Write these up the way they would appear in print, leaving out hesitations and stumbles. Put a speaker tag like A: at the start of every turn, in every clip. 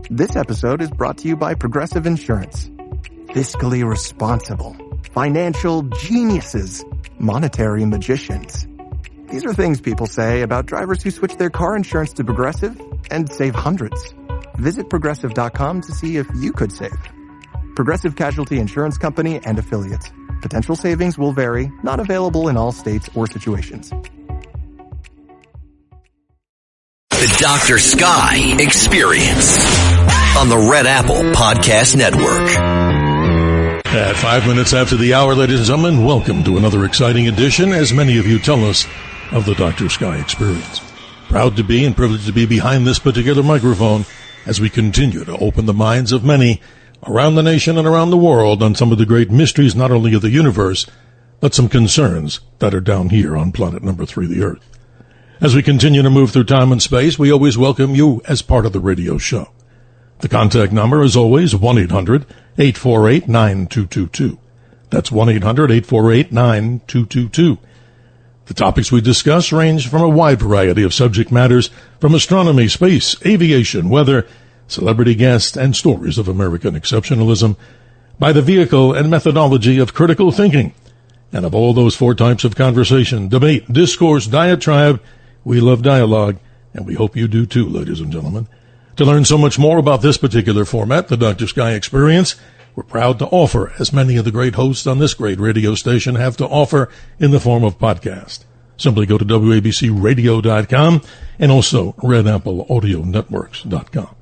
A: This episode is brought to you by Progressive Insurance. Fiscally responsible, financial geniuses, monetary magicians. These are things people say about drivers who switch their car insurance to Progressive and save hundreds. Visit Progressive.com to see if you could save. Progressive Casualty Insurance Company and Affiliates. Potential savings will vary, not available in all states or situations.
B: The Dr. Sky Experience on the Red Apple Podcast Network.
C: At 5 minutes after the hour, ladies and gentlemen, welcome to another exciting edition, as many of you tell us, of the Dr. Sky Experience. Proud to be and privileged to be behind this particular microphone as we continue to open the minds of many around the nation and around the world on some of the great mysteries not only of the universe, but some concerns that are down here on planet number 3, the Earth. As we continue to move through time and space, we always welcome you as part of the radio show. The contact number is always 1-800-848-9222. That's 1-800-848-9222. The topics we discuss range from a wide variety of subject matters, from astronomy, space, aviation, weather, celebrity guests, and stories of American exceptionalism, by the vehicle and methodology of critical thinking. And of all those 4 types of conversation, debate, discourse, diatribe, we love dialogue, and we hope you do too, ladies and gentlemen. To learn so much more about this particular format, the Dr. Sky Experience, we're proud to offer, as many of the great hosts on this great radio station have to offer, in the form of podcast. Simply go to WABCRadio.com and also RedAppleAudioNetworks.com.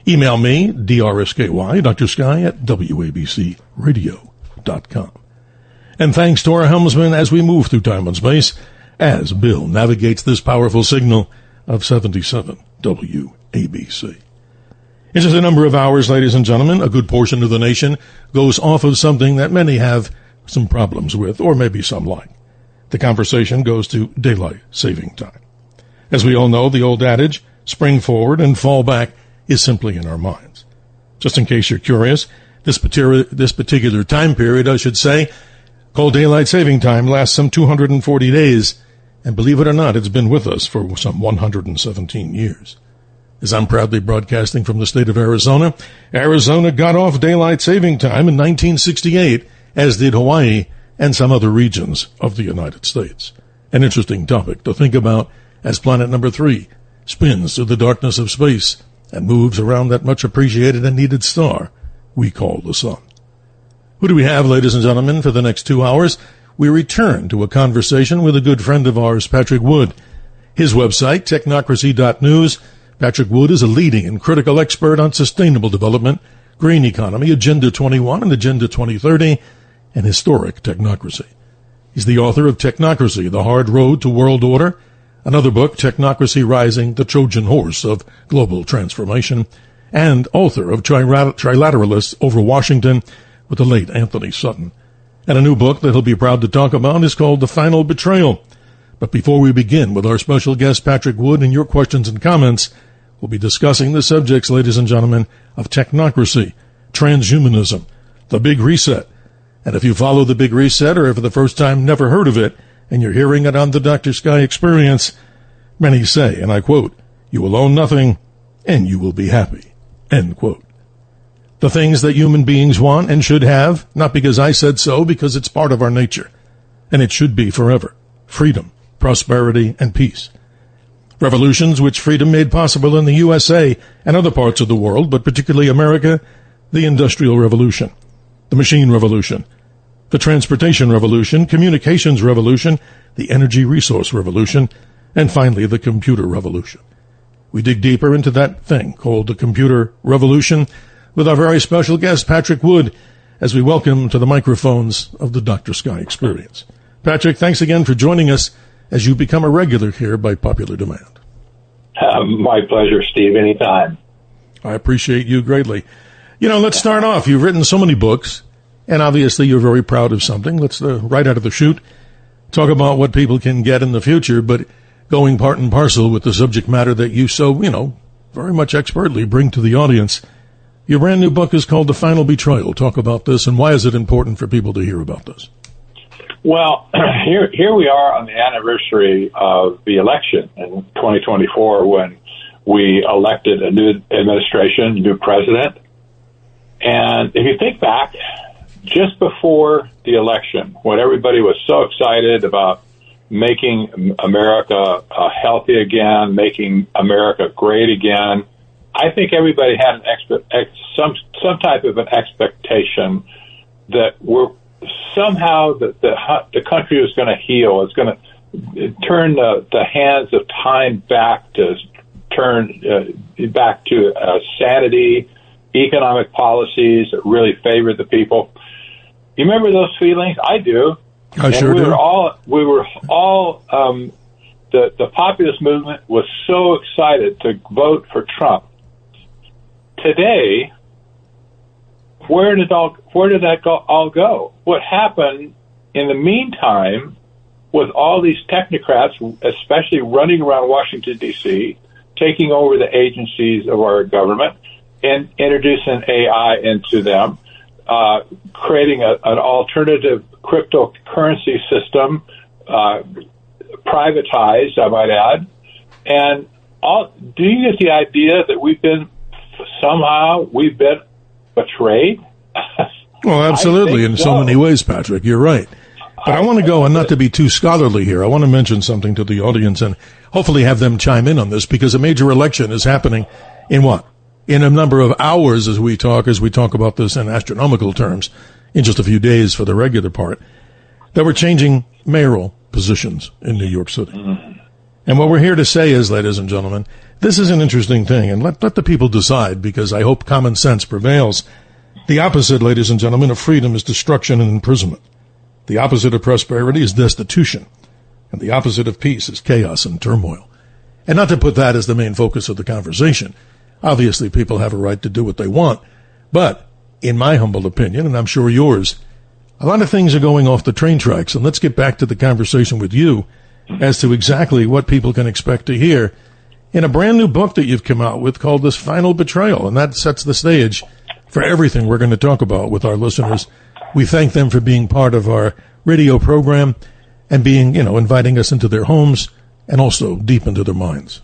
C: Email me, DRSKY, Dr. Sky, at WABCRadio.com. And thanks to our helmsman as we move through time and space, as Bill navigates this powerful signal of 77 WABC. In just a number of hours, ladies and gentlemen, a good portion of the nation goes off of something that many have some problems with, or maybe some like. The conversation goes to daylight saving time. As we all know, the old adage, spring forward and fall back, is simply in our minds. Just in case you're curious, this particular time period, I should say, called daylight saving time, lasts some 240 days, and believe it or not, it's been with us for some 117 years. As I'm proudly broadcasting from the state of Arizona, Arizona got off daylight saving time in 1968, as did Hawaii and some other regions of the United States. An interesting topic to think about as planet number 3 spins through the darkness of space and moves around that much appreciated and needed star we call the sun. Who do we have, ladies and gentlemen, for the next 2 hours? We return to a conversation with a good friend of ours, Patrick Wood. His website, technocracy.news. Patrick Wood is a leading and critical expert on sustainable development, green economy, Agenda 21 and Agenda 2030, and historic technocracy. He's the author of Technocracy, The Hard Road to World Order, another book, Technocracy Rising, The Trojan Horse of Global Transformation, and author of Trilateralists Over Washington with the late Anthony Sutton. And a new book that he'll be proud to talk about is called The Final Betrayal. But before we begin with our special guest, Patrick Wood, and your questions and comments, we'll be discussing the subjects, ladies and gentlemen, of technocracy, transhumanism, the Big Reset. And if you follow the Big Reset, or for the first time never heard of it, and you're hearing it on the Dr. Sky Experience, many say, and I quote, "You will own nothing, and you will be happy," end quote. The things that human beings want and should have, not because I said so, because it's part of our nature. And it should be forever. Freedom, prosperity, and peace. Revolutions which freedom made possible in the USA and other parts of the world, but particularly America, the Industrial Revolution, the Machine Revolution, the Transportation Revolution, Communications Revolution, the Energy Resource Revolution, and finally the Computer Revolution. We dig deeper into that thing called the Computer Revolution with our very special guest, Patrick Wood, as we welcome to the microphones of the Dr. Sky Experience. Patrick, thanks again for joining us as you become a regular here by popular demand.
D: My pleasure, Steve. Anytime.
C: I appreciate you greatly. You know, let's start off. You've written so many books, and obviously you're very proud of something. Let's, right out of the chute, talk about what people can get in the future, but going part and parcel with the subject matter that you so, very much expertly bring to the audience. Your brand new book is called The Final Betrayal. Talk about this, and why is it important for people to hear about this?
D: Well, here we are on the anniversary of the election in 2024 when we elected a new administration, new president. And if you think back, just before the election, when everybody was so excited about making America healthy again, making America great again, I think everybody had some type of an expectation that somehow the country was going to heal. It's going to turn the hands of time back to sanity, economic policies that really favored the people. You remember those feelings? I do.
C: I sure do.
D: The populist movement was so excited to vote for Trump. Today, where did that all go? What happened in the meantime with all these technocrats, especially running around Washington, D.C., taking over the agencies of our government and introducing AI into them, creating an alternative cryptocurrency system, privatized, I might add. And do you get the idea that we've been betrayed?
C: Well, absolutely, in so many ways, Patrick. You're right. But I want to go, and not to be too scholarly here, I want to mention something to the audience and hopefully have them chime in on this, because a major election is happening in what? In a number of hours as we talk about this in astronomical terms, in just a few days for the regular part, that we're changing mayoral positions in New York City. Mm-hmm. And what we're here to say is, ladies and gentlemen, this is an interesting thing, and let the people decide, because I hope common sense prevails. The opposite, ladies and gentlemen, of freedom is destruction and imprisonment. The opposite of prosperity is destitution. And the opposite of peace is chaos and turmoil. And not to put that as the main focus of the conversation. Obviously, people have a right to do what they want. But, in my humble opinion, and I'm sure yours, a lot of things are going off the train tracks. And let's get back to the conversation with you as to exactly what people can expect to hear in a brand new book that you've come out with called This Final Betrayal. And that sets the stage for everything we're going to talk about with our listeners. We thank them for being part of our radio program and being, inviting us into their homes and also deep into their minds.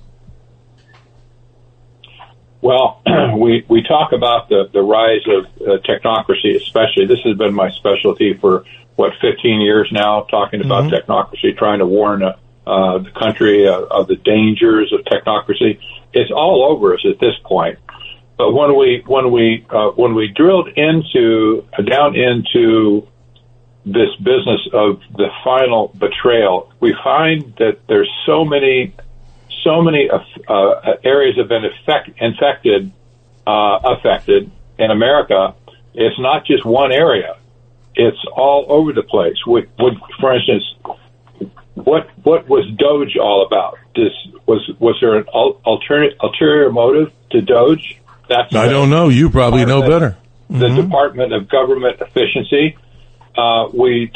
D: Well, we talk about the rise of technocracy, especially. This has been my specialty for, 15 years now, talking about technocracy, trying to warn the country of the dangers of technocracy. It's all over us at this point. But when we drilled down into this business of the final betrayal, we find that there's so many areas have been affected in America. It's not just one area; it's all over the place. For instance, what was Doge all about? Was there an ulterior motive to Doge?
C: I don't know. You probably know better.
D: The Department of Government Efficiency. We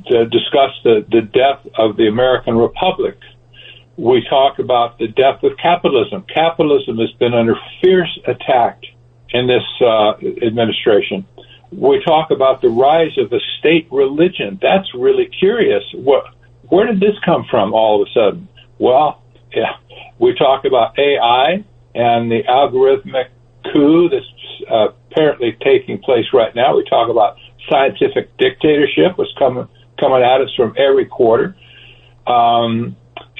D: discussed the death of the American Republic. We talk about the death of capitalism. Capitalism has been under fierce attack in this administration. We talk about the rise of a state religion. That's really curious. Where did this come from all of a sudden? Well, we talk about AI and the algorithmic coup that's apparently taking place right now. We talk about scientific dictatorship, was coming at us from every quarter.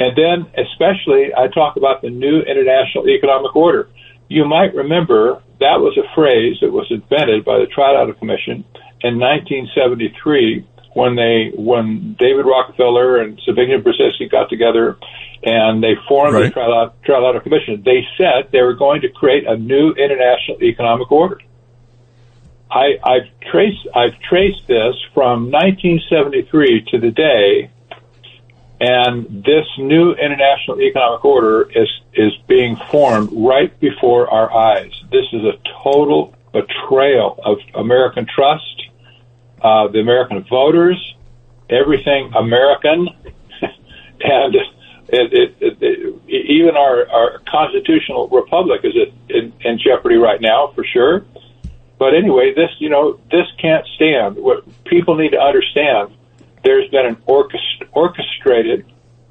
D: And then especially I talk about the new international economic order. You might remember that was a phrase that was invented by the Trilateral Commission in 1973 when David Rockefeller and Zbigniew Brzezinski got together and they formed the Trilateral Commission. They said they were going to create a new international economic order. I've traced this from 1973 to the day, and this new international economic order is being formed right before our eyes. This is a total betrayal of American trust, the American voters, everything American, and even our constitutional republic is in jeopardy right now, for sure. But anyway, this can't stand. What people need to understand, there's been an orchestrated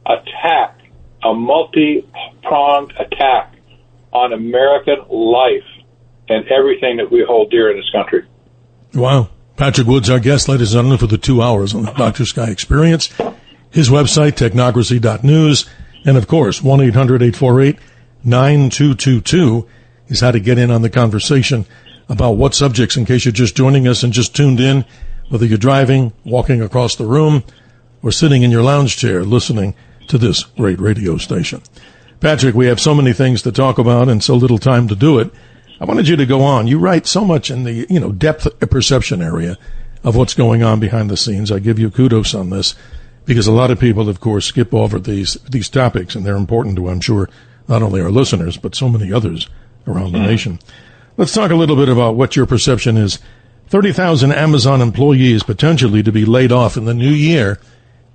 D: attack, a multi-pronged attack on American life and everything that we hold dear in this country.
C: Wow. Patrick Woods, our guest, ladies and gentlemen, for the 2 hours on the Dr. Sky Experience. His website, technocracy.news, and of course, 1-800-848-9222 is how to get in on the conversation about what subjects, in case you're just joining us and just tuned in, whether you're driving, walking across the room, or sitting in your lounge chair listening to this great radio station. Patrick, we have so many things to talk about and so little time to do it. I wanted you to go on. You write so much in the, depth perception area of what's going on behind the scenes. I give you kudos on this because a lot of people, of course, skip over these topics, and they're important to, I'm sure, not only our listeners, but so many others around the nation. Let's talk a little bit about what your perception is. 30,000 Amazon employees potentially to be laid off in the new year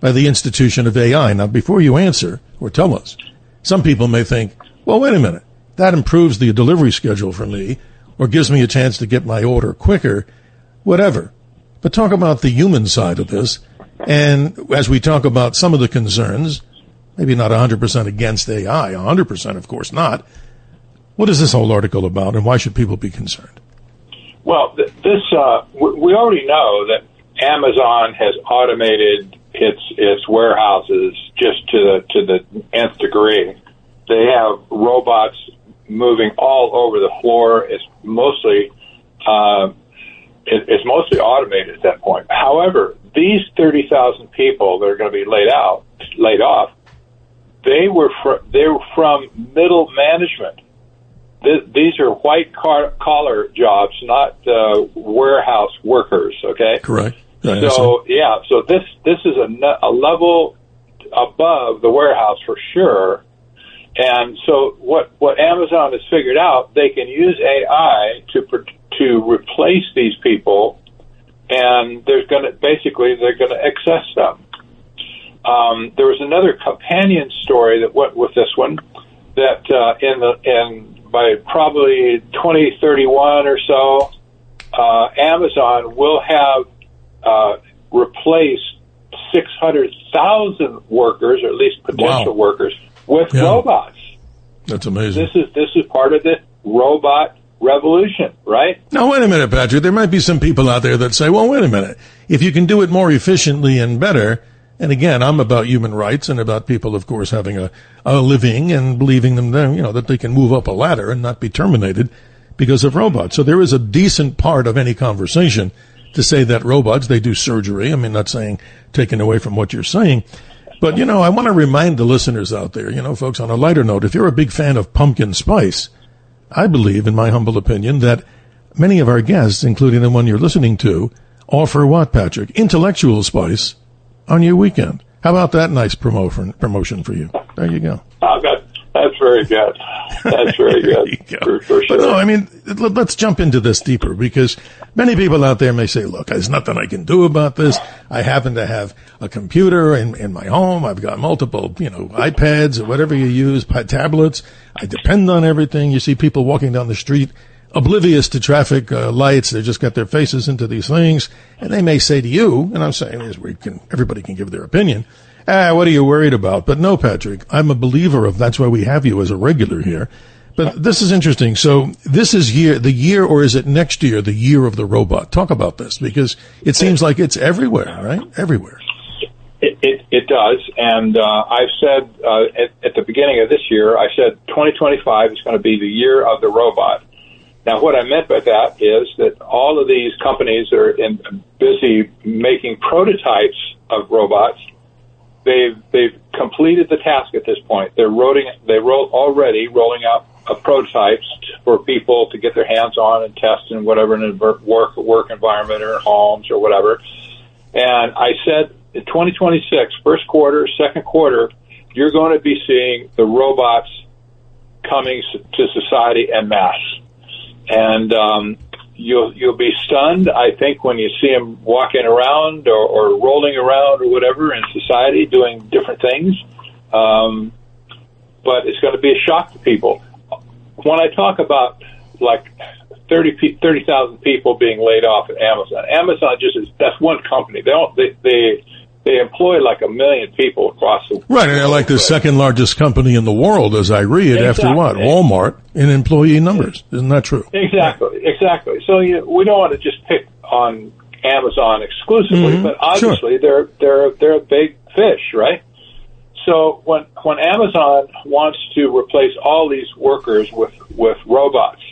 C: by the institution of AI. Now, before you answer or tell us, some people may think, well, wait a minute. That improves the delivery schedule for me or gives me a chance to get my order quicker, whatever. But talk about the human side of this. And as we talk about some of the concerns, maybe not 100% against AI, 100% of course not. What is this whole article about, and why should people be concerned?
D: Well, we already know that Amazon has automated its warehouses just to the nth degree. They have robots moving all over the floor. It's mostly automated at that point. However, these 30,000 people that are going to be laid off, they were from middle management. These are white collar jobs, not warehouse workers. Okay,
C: correct.
D: So this is a level above the warehouse for sure. And so what Amazon has figured out, they can use AI to replace these people, and they're going to access them. There was another companion story that went with this one that by probably 2031 or so, Amazon will have replaced 600,000 workers, or at least potential workers, with robots.
C: That's amazing.
D: This is part of the robot revolution, right?
C: Now, wait a minute, Patrick. There might be some people out there that say, well, wait a minute. If you can do it more efficiently and better, and again, I'm about human rights and about people, of course, having a living and believing them, that they can move up a ladder and not be terminated because of robots. So there is a decent part of any conversation to say that robots, they do surgery. I mean, not saying taken away from what you're saying. But, I want to remind the listeners out there, folks, on a lighter note, if you're a big fan of pumpkin spice, I believe, in my humble opinion, that many of our guests, including the one you're listening to, offer what, Patrick? Intellectual spice on your weekend. How about that nice promotion for you? There you go.
D: That's very good. That's very good. For sure.
C: But no, I mean, let's jump into this deeper, because many people out there may say, look, there's nothing I can do about this. I happen to have a computer in my home. I've got multiple, iPads or whatever you use, tablets. I depend on everything. You see people walking down the street oblivious to traffic lights. They just got their faces into these things. And they may say to you, and I'm saying this, everybody can give their opinion. What are you worried about? But no, Patrick, I'm a believer of, that's why we have you as a regular here. But this is interesting. So this is the year, or is it next year, the year of the robot? Talk about this, because it seems like it's everywhere, right? Everywhere.
D: It does. And I've said at the beginning of this year, I said 2025 is going to be the year of the robot. Now, what I meant by that is that all of these companies are busy making prototypes of robots. They've completed the task at this point. They're already rolling out prototypes for people to get their hands on and test and whatever in a work environment or homes or whatever. And I said in 2026, first quarter, second quarter, you're going to be seeing the robots coming to society en masse. And you'll be stunned, I think, when you see them walking around or rolling around or whatever in society doing different things. But it's going to be a shock to people. When I talk about like 30,000 people being laid off at Amazon, Amazon that's one company. They They employ like 1 million people across the world.
C: Right, and they're like the second largest company in the world, as I read, after what? Walmart in employee numbers. Isn't that true?
D: Exactly. So we don't want to just pick on Amazon exclusively, but obviously they're a big fish, right? So when Amazon wants to replace all these workers with robots,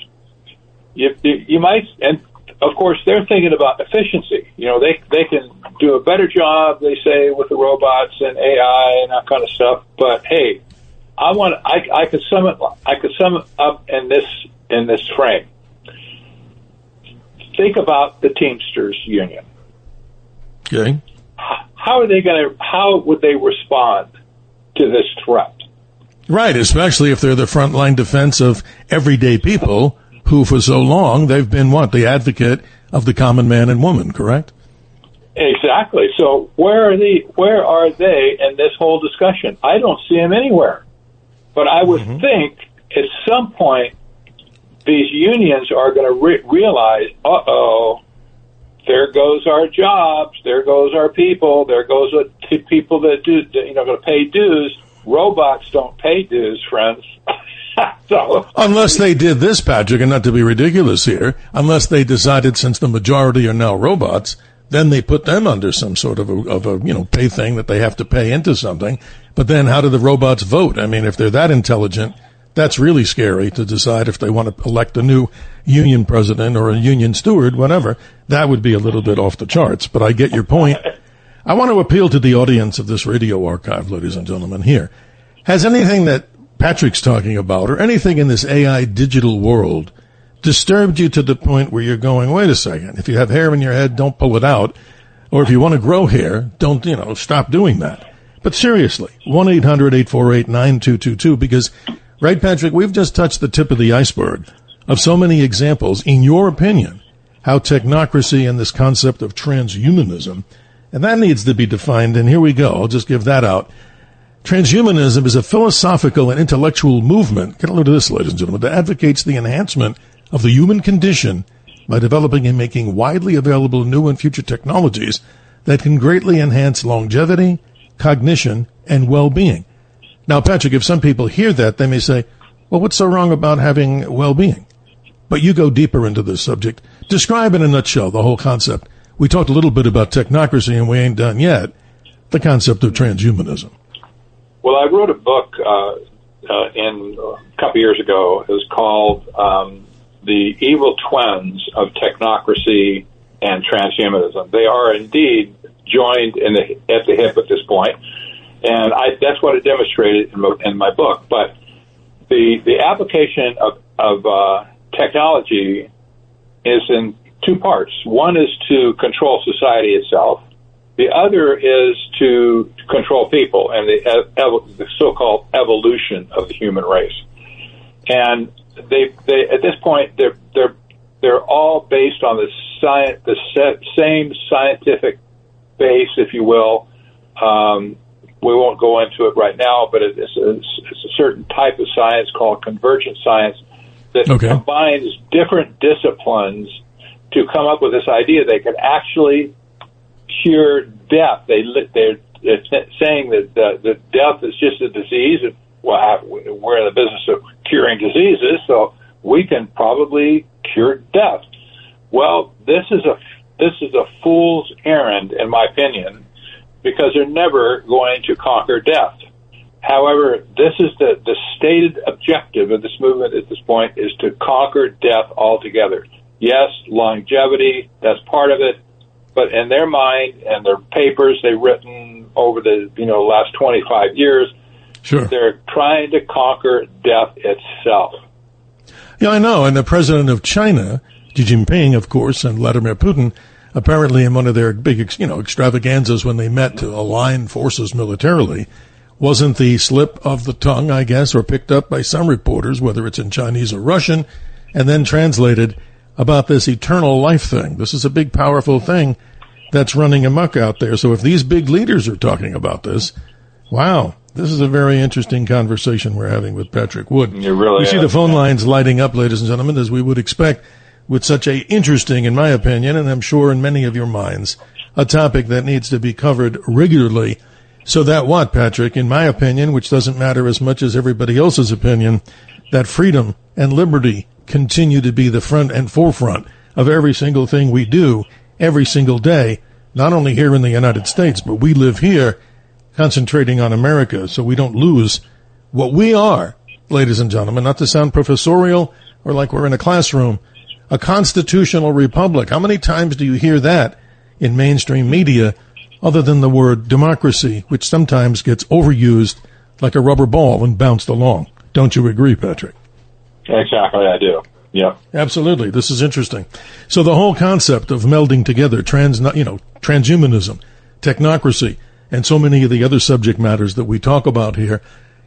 D: you might, and of course they're thinking about efficiency. They can do a better job, they say, with the robots and AI and that kind of stuff. But hey, I could sum it up in this frame. Think about the Teamsters union.
C: Okay.
D: How would they respond to this threat?
C: Right, especially if they're the frontline defense of everyday people who for so long they've been the advocate of the common man and woman, correct?
D: Exactly. So where are they in this whole discussion? I don't see them anywhere. But I would think at some point these unions are going to realize, there goes our jobs, there goes our people, there goes the people that do, going to pay dues. Robots don't pay dues, friends. So,
C: unless they did this, Patrick, and not to be ridiculous here, unless they decided, since the majority are now robots, then they put them under some sort of a pay thing that they have to pay into something. But then how do the robots vote? I mean, if they're that intelligent, that's really scary to decide if they want to elect a new union president or a union steward, whatever. That would be a little bit off the charts, but I get your point. I want to appeal to the audience of this radio archive, ladies and gentlemen, here. Has anything that Patrick's talking about, or anything in this AI digital world, disturbed you to the point where you're going, wait a second, if you have hair in your head, don't pull it out, or if you want to grow hair, don't, stop doing that. But seriously, 1-800-848-9222, because, right, Patrick, we've just touched the tip of the iceberg of so many examples, in your opinion, how technocracy and this concept of transhumanism, and that needs to be defined, and here we go, I'll just give that out. Transhumanism is a philosophical and intellectual movement, get a load of this, ladies and gentlemen, that advocates the enhancement of the human condition by developing and making widely available new and future technologies that can greatly enhance longevity, cognition, and well-being. Now, Patrick, if some people hear that, they may say, well, what's so wrong about having well-being? But you go deeper into this subject. Describe in a nutshell the whole concept. We talked a little bit about technocracy, and we ain't done yet, the concept of transhumanism.
D: Well, I wrote a book a couple years ago. It was called The Evil Twins of Technocracy and Transhumanism. They are indeed joined at the hip at this point, and that's what I demonstrated in my book. But the application of technology is in two parts. One is to control society itself. The other is to control people and the so-called evolution of the human race. And they at this point they're all based on the same scientific base, if you will. We won't go into it right now, but it's a certain type of science called convergent science that combines different disciplines to come up with this idea they could actually cure death. They're saying that death is just a disease. Well, we're in the business of curing diseases, so we can probably cure death. Well, this is a fool's errand, in my opinion, because they're never going to conquer death. However, this is the stated objective of this movement at this point is to conquer death altogether. Yes, longevity, that's part of it. But in their mind and their papers they've written over the last 25 years, they're trying to conquer death itself.
C: Yeah, I know. And the president of China, Xi Jinping, of course, and Vladimir Putin, apparently in one of their big, extravaganzas when they met to align forces militarily, wasn't the slip of the tongue, I guess, or picked up by some reporters, whether it's in Chinese or Russian, and then translated about this eternal life thing. This is a big, powerful thing that's running amok out there. So if these big leaders are talking about this, wow, this is a very interesting conversation we're having with Patrick Wood.
D: You
C: see the phone lines lighting up, ladies and gentlemen, as we would expect with such a interesting, in my opinion, and I'm sure in many of your minds, a topic that needs to be covered regularly. So that what, Patrick, in my opinion, which doesn't matter as much as everybody else's opinion, that freedom and liberty continue to be the front and forefront of every single thing we do every single day, not only here in the United States, but we live here concentrating on America so we don't lose what we are, ladies and gentlemen, not to sound professorial or like we're in a classroom, a constitutional republic. How many times do you hear that in mainstream media other than the word democracy, which sometimes gets overused like a rubber ball and bounced along? Don't you agree, Patrick?
D: Exactly, I do. Yeah.
C: Absolutely. This is interesting. So the whole concept of melding together transhumanism, technocracy, and so many of the other subject matters that we talk about here,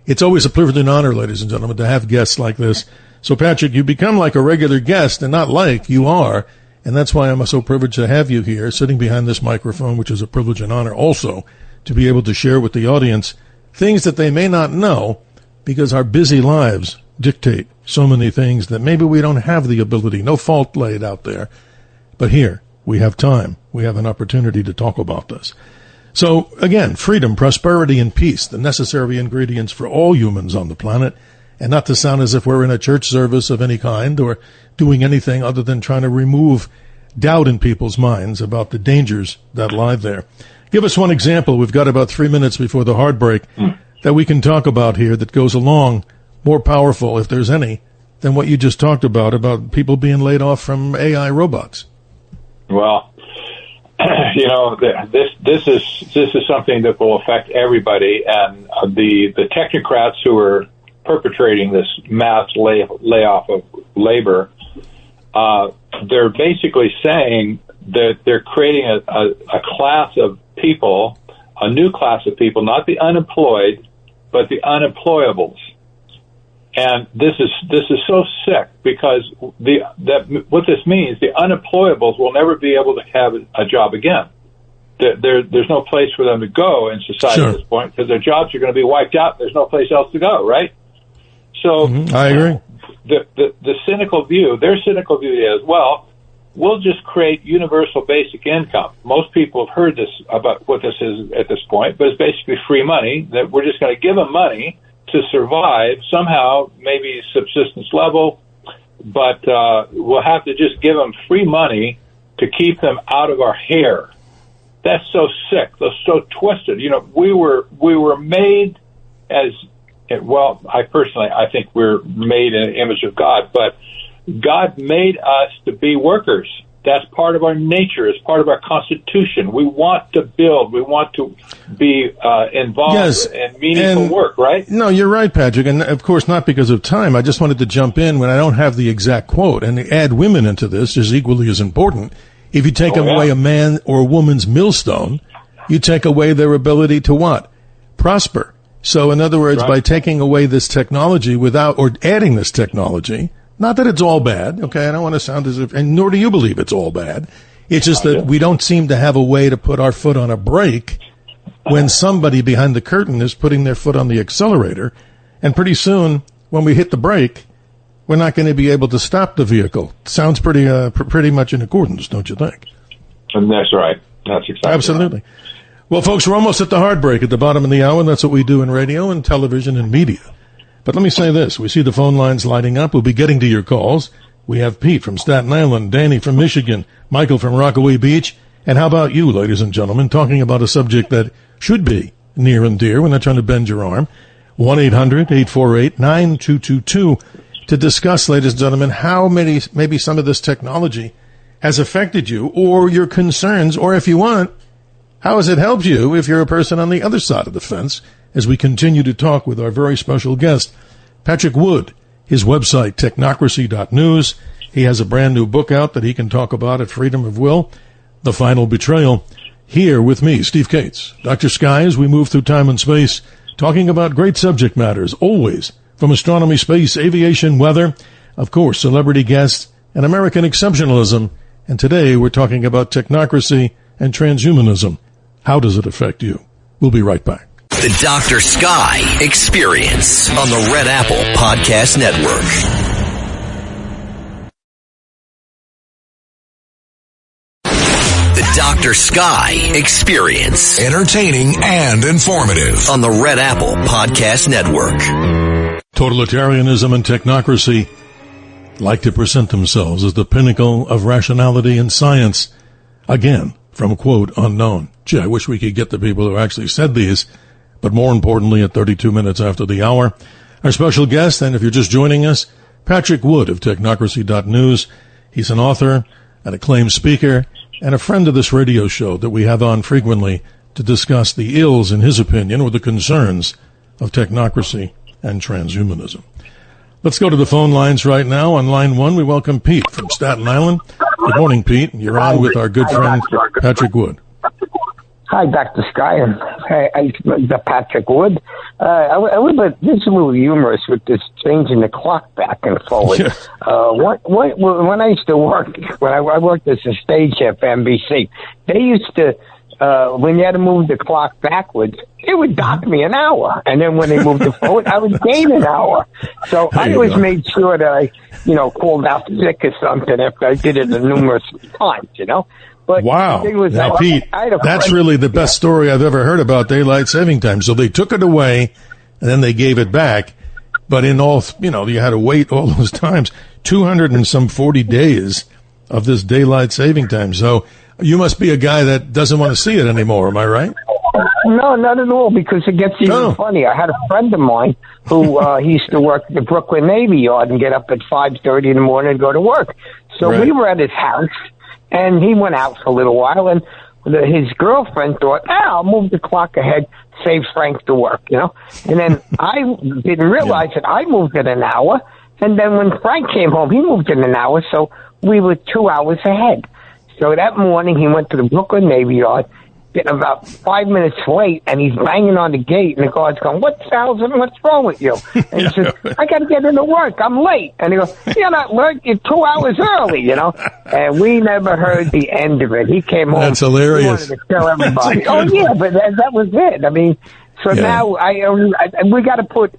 C: it's always a privilege and honor, ladies and gentlemen, to have guests like this. So, Patrick, you become like a regular guest, and not like, you are, and that's why I'm so privileged to have you here, sitting behind this microphone, which is a privilege and honor also, to be able to share with the audience things that they may not know, because our busy lives dictate so many things that maybe we don't have the ability, no fault laid out there. But here, we have time. We have an opportunity to talk about this. So, again, freedom, prosperity, and peace, the necessary ingredients for all humans on the planet, and not to sound as if we're in a church service of any kind or doing anything other than trying to remove doubt in people's minds about the dangers that lie there. Give us one example. We've got about 3 minutes before the hard break that we can talk about here that goes along more powerful, if there's any, than what you just talked about people being laid off from AI robots.
D: Well, this is something that will affect everybody, and the technocrats who are perpetrating this mass layoff of labor, they're basically saying that they're creating a class of people, a new class of people, not the unemployed, but the unemployables. And this is so sick, because what this means, the unemployables will never be able to have a job again. There's no place for them to go in society
C: Sure.
D: at this point, because their jobs are going to be wiped out. There's no place else to go, right? So
C: I agree.
D: The cynical view, their cynical view is, well, we'll just create universal basic income. Most people have heard this about what this is at this point, but it's basically free money, that we're just going to give them money to survive somehow, maybe subsistence level, but we'll have to just give them free money to keep them out of our hair. That's so sick. That's so twisted. We were made as, well, I think we're made in the image of God, but God made us to be workers. That's part of our nature. It's part of our constitution. We want to build. We want to be involved in meaningful work, right?
C: No, you're right, Patrick. And, of course, not because of time. I just wanted to jump in when I don't have the exact quote. And add women into this is equally as important. If you take away a man or a woman's millstone, you take away their ability to what? Prosper. So, in other words, by taking away this technology or adding this technology, not that it's all bad, okay? I don't want to sound as if, and nor do you believe it's all bad. It's just that we don't seem to have a way to put our foot on a brake when somebody behind the curtain is putting their foot on the accelerator. And pretty soon, when we hit the brake, we're not going to be able to stop the vehicle. Sounds pretty much in accordance, don't you think?
D: And that's right. That's exactly
C: Absolutely.
D: Right.
C: Well, folks, we're almost at the hard break at the bottom of the hour, and that's what we do in radio and television and media. But let me say this. We see the phone lines lighting up. We'll be getting to your calls. We have Pete from Staten Island, Danny from Michigan, Michael from Rockaway Beach. And how about you, ladies and gentlemen, talking about a subject that should be near and dear. We're not trying to bend your arm. 1-800-848-9222 to discuss, ladies and gentlemen, how maybe some of this technology has affected you or your concerns, or if you want, how has it helped you if you're a person on the other side of the fence, as we continue to talk with our very special guest, Patrick Wood. His website, technocracy.news. He has a brand new book out that he can talk about at Freedom of Will, The Final Betrayal. Here with me, Steve Cates, Dr. Sky, as we move through time and space, talking about great subject matters, always from astronomy, space, aviation, weather, of course, celebrity guests, and American exceptionalism. And today we're talking about technocracy and transhumanism. How does it affect you? We'll be right back.
B: The Dr. Sky Experience on the Red Apple Podcast Network. The The Dr. Sky Experience.
E: Entertaining and informative.
B: On the Red Apple Podcast Network.
C: Totalitarianism and technocracy like to present themselves as the pinnacle of rationality and science. Again, from quote unknown. Gee, I wish we could get the people who actually said these. But more importantly, at 32 minutes after the hour, our special guest, and if you're just joining us, Patrick Wood of Technocracy.News. He's an author, an acclaimed speaker, and a friend of this radio show that we have on frequently to discuss the ills, in his opinion, or the concerns of technocracy and transhumanism. Let's go to the phone lines right now. On line one, we welcome Pete from Staten Island. Good morning, Pete. You're on with our good friend, Patrick Wood.
F: Hi, Dr. Sky. I'm Patrick Wood. This is a little humorous with this changing the clock back and forward.
C: Yeah.
F: When I used to work, when I worked as a stage chef for NBC, they used to, when you had to move the clock backwards, it would dock me an hour. And then when they moved it forward, I would gain an hour. So I always made sure that I, called out sick or something after I did it numerous times, But
C: wow. Now, Pete, that's really the best story I've ever heard about daylight saving time. So they took it away and then they gave it back. But in all, you had to wait all those times, 240 days of this daylight saving time. So you must be a guy that doesn't want to see it anymore. Am I right?
F: No, not at all, because it gets even funny. I had a friend of mine who he used to work at the Brooklyn Navy Yard and get up at 5:30 in the morning and go to work. So we were at his house. And he went out for a little while, and his girlfriend thought, I'll move the clock ahead, save Frank to work, And then I didn't realize that I moved it an hour, and then when Frank came home, he moved it an hour, so we were 2 hours ahead. So that morning, he went to the Brooklyn Navy Yard, getting about 5 minutes late, and he's banging on the gate, and the guard's going, what's wrong with you? And he says, I got to get into work. I'm late. And he goes, you're not late. You're 2 hours early, And we never heard the end of it. He came home.
C: That's hilarious.
F: He wanted to tell everybody. But that was it. I mean, now we got to put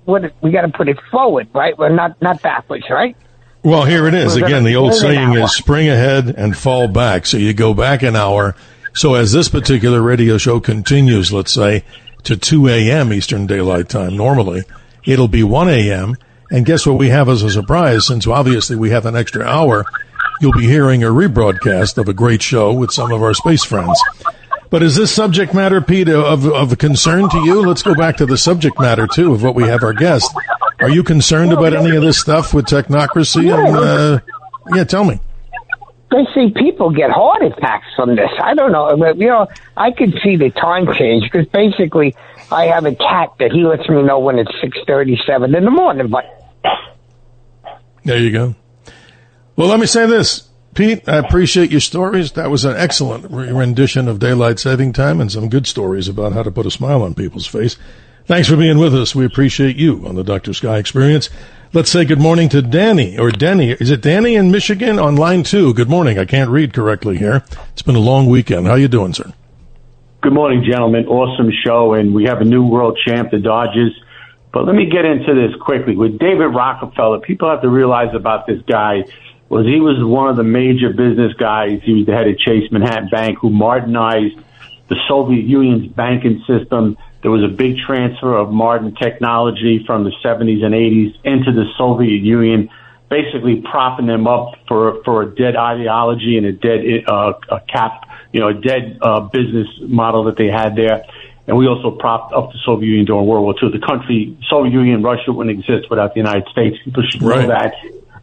F: it forward, right? Well, not backwards, right?
C: Well, here it is. Again, the old saying is spring ahead and fall back. So you go back an hour. So as this particular radio show continues, let's say, to 2 a.m. Eastern Daylight Time, normally, it'll be 1 a.m. And guess what we have as a surprise? Since obviously we have an extra hour, you'll be hearing a rebroadcast of a great show with some of our space friends. But is this subject matter, Pete, of concern to you? Let's go back to the subject matter, too, of what we have our guest. Are you concerned about any of this stuff with technocracy? And, tell me.
F: I see people get heart attacks from this. I don't know. I could see the time change because basically I have a cat that he lets me know when it's 6:37 in the morning. But
C: there you go. Well, let me say this, Pete. I appreciate your stories. That was an excellent rendition of daylight saving time and some good stories about how to put a smile on people's face. Thanks for being with us. We appreciate you on the Dr. Sky Experience. Let's say good morning to Danny, or Denny. Is it Danny in Michigan on line 2? Good morning. I can't read correctly here. It's been a long weekend. How you doing, sir?
G: Good morning, gentlemen. Awesome show, and we have a new world champ, the Dodgers. But let me get into this quickly. With David Rockefeller, people have to realize about this guy was he was one of the major business guys. He was the head of Chase Manhattan Bank who modernized the Soviet Union's banking system. There was a big transfer of modern technology from the 70s and 80s into the Soviet Union, basically propping them up for a dead ideology and a dead business model that they had there. And we also propped up the Soviet Union during World War II. The country, Soviet Union, Russia wouldn't exist without the United States. People should know that.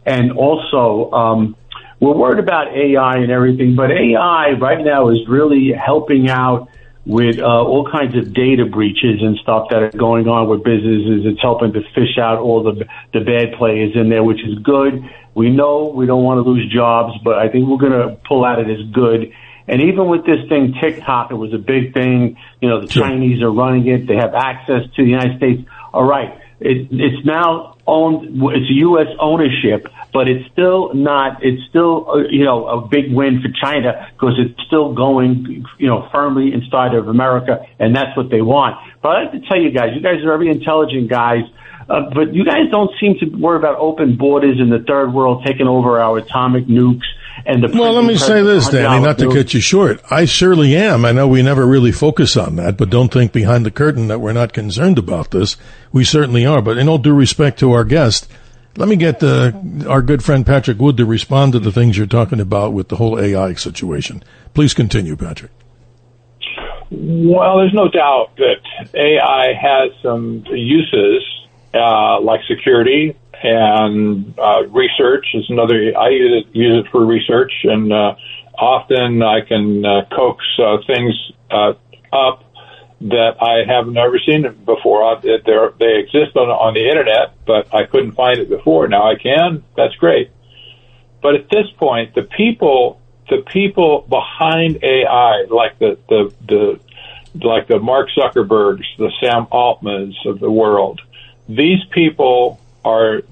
G: And also, we're worried about AI and everything, but AI right now is really helping out with all kinds of data breaches and stuff that are going on with businesses. It's helping to fish out all the bad players in there, which is good. We know we don't want to lose jobs, but I think we're going to pull out of this good. And even with this thing, TikTok, it was a big thing. The Chinese are running it. They have access to the United States. All right. It's now owned, it's U.S. ownership, but it's still not, it's still, a big win for China because it's still going, firmly inside of America, and that's what they want. But I have to tell you guys are very intelligent guys, but you guys don't seem to worry about open borders in the third world taking over our atomic nukes And
C: well, let me say this, Danny, not to cut you short. I surely am. I know we never really focus on that, but don't think behind the curtain that we're not concerned about this. We certainly are. But in all due respect to our guest, let me get our good friend Patrick Wood to respond to the things you're talking about with the whole AI situation. Please continue, Patrick.
D: Well, there's no doubt that AI has some uses, like security and research is another. I use it for research, and often I can coax things up that I have never seen before. They exist on the internet, but I couldn't find it before. Now I can. That's great. But at this point, the people behind AI, like the Mark Zuckerbergs, the Sam Altmans of the world, these people are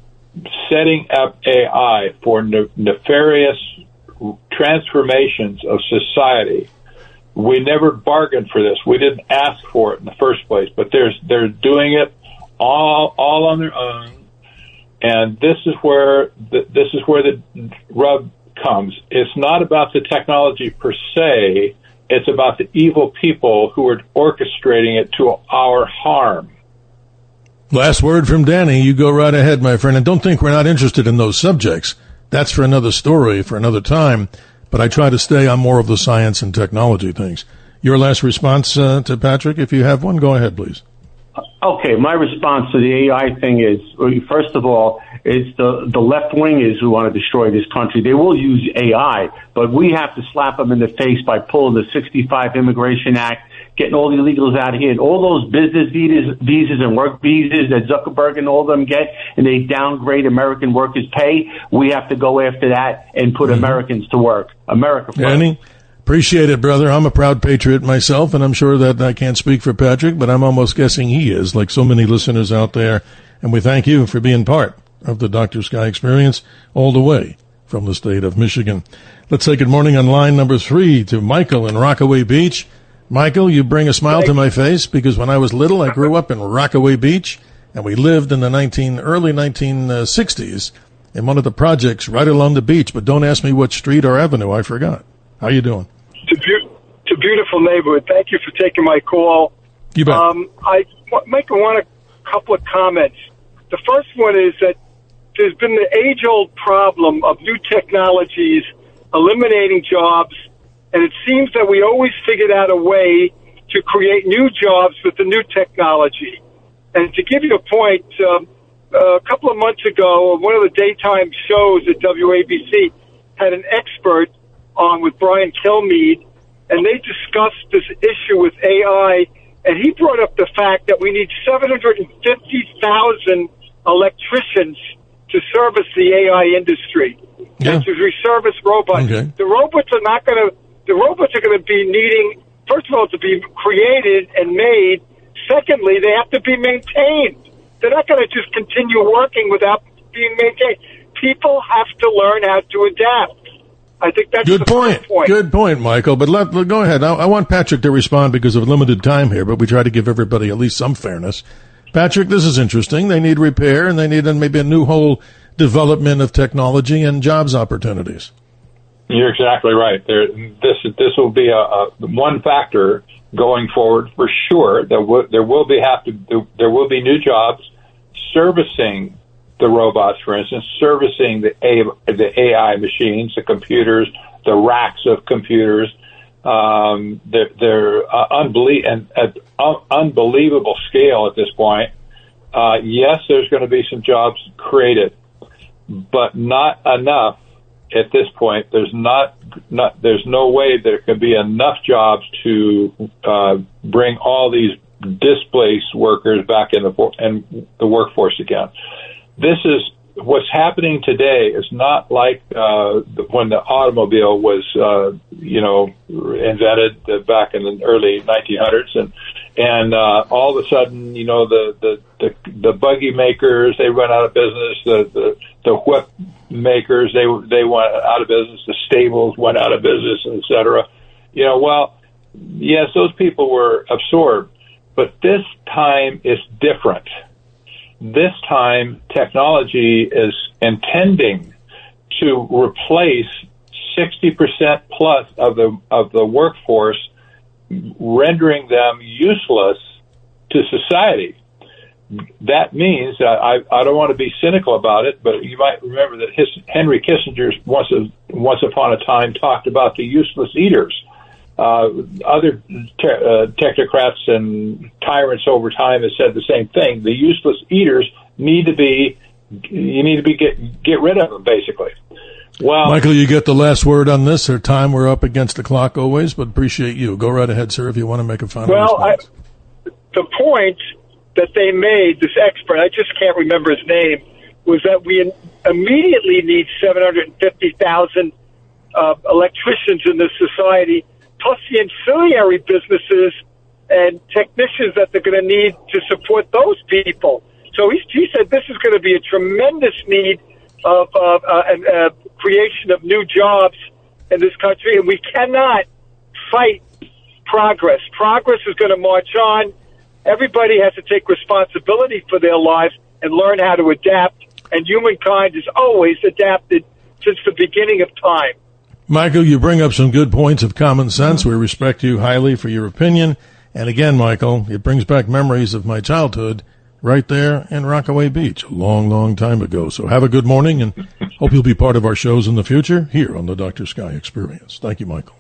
D: setting up AI for nefarious transformations of society. We never bargained for this. We didn't ask for it in the first place, but they're doing it all on their own. And this is where the rub comes. It's not about the technology per se. It's about the evil people who are orchestrating it to our harm.
C: Last word from Danny. You go right ahead, my friend. And don't think we're not interested in those subjects. That's for another story, for another time. But I try to stay on more of the science and technology things. Your last response to Patrick, if you have one, go ahead, please.
G: Okay, my response to the AI thing is, first of all, it's the left-wingers who want to destroy this country. They will use AI, but we have to slap them in the face by pulling the 65 Immigration Act, getting all the illegals out of here, and all those business visas and work visas that Zuckerberg and all of them get, and they downgrade American workers' pay. We have to go after that and put Americans to work. America first.
C: Danny? Appreciate it, brother. I'm a proud patriot myself, and I'm sure that I can't speak for Patrick, but I'm almost guessing he is, like so many listeners out there. And we thank you for being part of the Dr. Sky experience all the way from the state of Michigan. Let's say good morning on line number 3 to Michael in Rockaway Beach. Michael, you bring a smile to my face because when I was little, I grew up in Rockaway Beach, and we lived in the early 1960s in one of the projects right along the beach. But don't ask me what street or avenue. I forgot. How you doing?
H: It's a beautiful neighborhood. Thank you for taking my call.
C: You bet.
H: I want a couple of comments. The first one is that there's been the age-old problem of new technologies eliminating jobs, and it seems that we always figured out a way to create new jobs with the new technology. And to give you a point, a couple of months ago, one of the daytime shows at WABC had an expert on with Brian Kilmeade, and they discussed this issue with AI, and he brought up the fact that we need 750,000 electricians to service the AI industry, and to reservice robots.
C: Okay.
H: The robots are going to be needing, first of all, to be created and made. Secondly, they have to be maintained. They're not going to just continue working without being maintained. People have to learn how to adapt. I think that's
C: good point. Good point, Michael. But go ahead. I want Patrick to respond because of limited time here, but we try to give everybody at least some fairness. Patrick, this is interesting. They need repair, and they need maybe a new whole development of technology and jobs opportunities.
D: You're exactly right. This will be a one factor going forward for sure. There will be new jobs servicing the robots, for instance, servicing the AI machines, the computers, the racks of computers. They're unbelievable scale at this point. Yes, there's going to be some jobs created, but not enough at this point. There's no way there can be enough jobs to bring all these displaced workers back in the workforce again. This is what's happening today is not like when the automobile was, invented back in the early 1900s, and all of a sudden, the buggy makers, they went out of business. The whip makers, they went out of business. The stables went out of business, et cetera. Well, yes, those people were absorbed, but this time is different. This time, technology is intending to replace 60% plus of the workforce, rendering them useless to society. That means I don't want to be cynical about it, but you might remember that Henry Kissinger once upon a time talked about the useless eaters. Other technocrats and tyrants over time have said the same thing. The useless eaters need to be get rid of them, basically. Well,
C: Michael, you get the last word on this. Our time, we're up against the clock always, but appreciate you. Go right ahead, sir, if you want to make a final response.
H: The point that they made, this expert, I just can't remember his name, was that we immediately need 750,000 electricians in this society, plus the ancillary businesses and technicians that they're going to need to support those people. So he said this is going to be a tremendous need of creation of new jobs in this country, and we cannot fight progress. Progress is going to march on. Everybody has to take responsibility for their lives and learn how to adapt, and humankind has always adapted since the beginning of time.
C: Michael, you bring up some good points of common sense. We respect you highly for your opinion. And again, Michael, it brings back memories of my childhood right there in Rockaway Beach a long, long time ago. So have a good morning, and hope you'll be part of our shows in the future here on the Dr. Sky Experience. Thank you, Michael.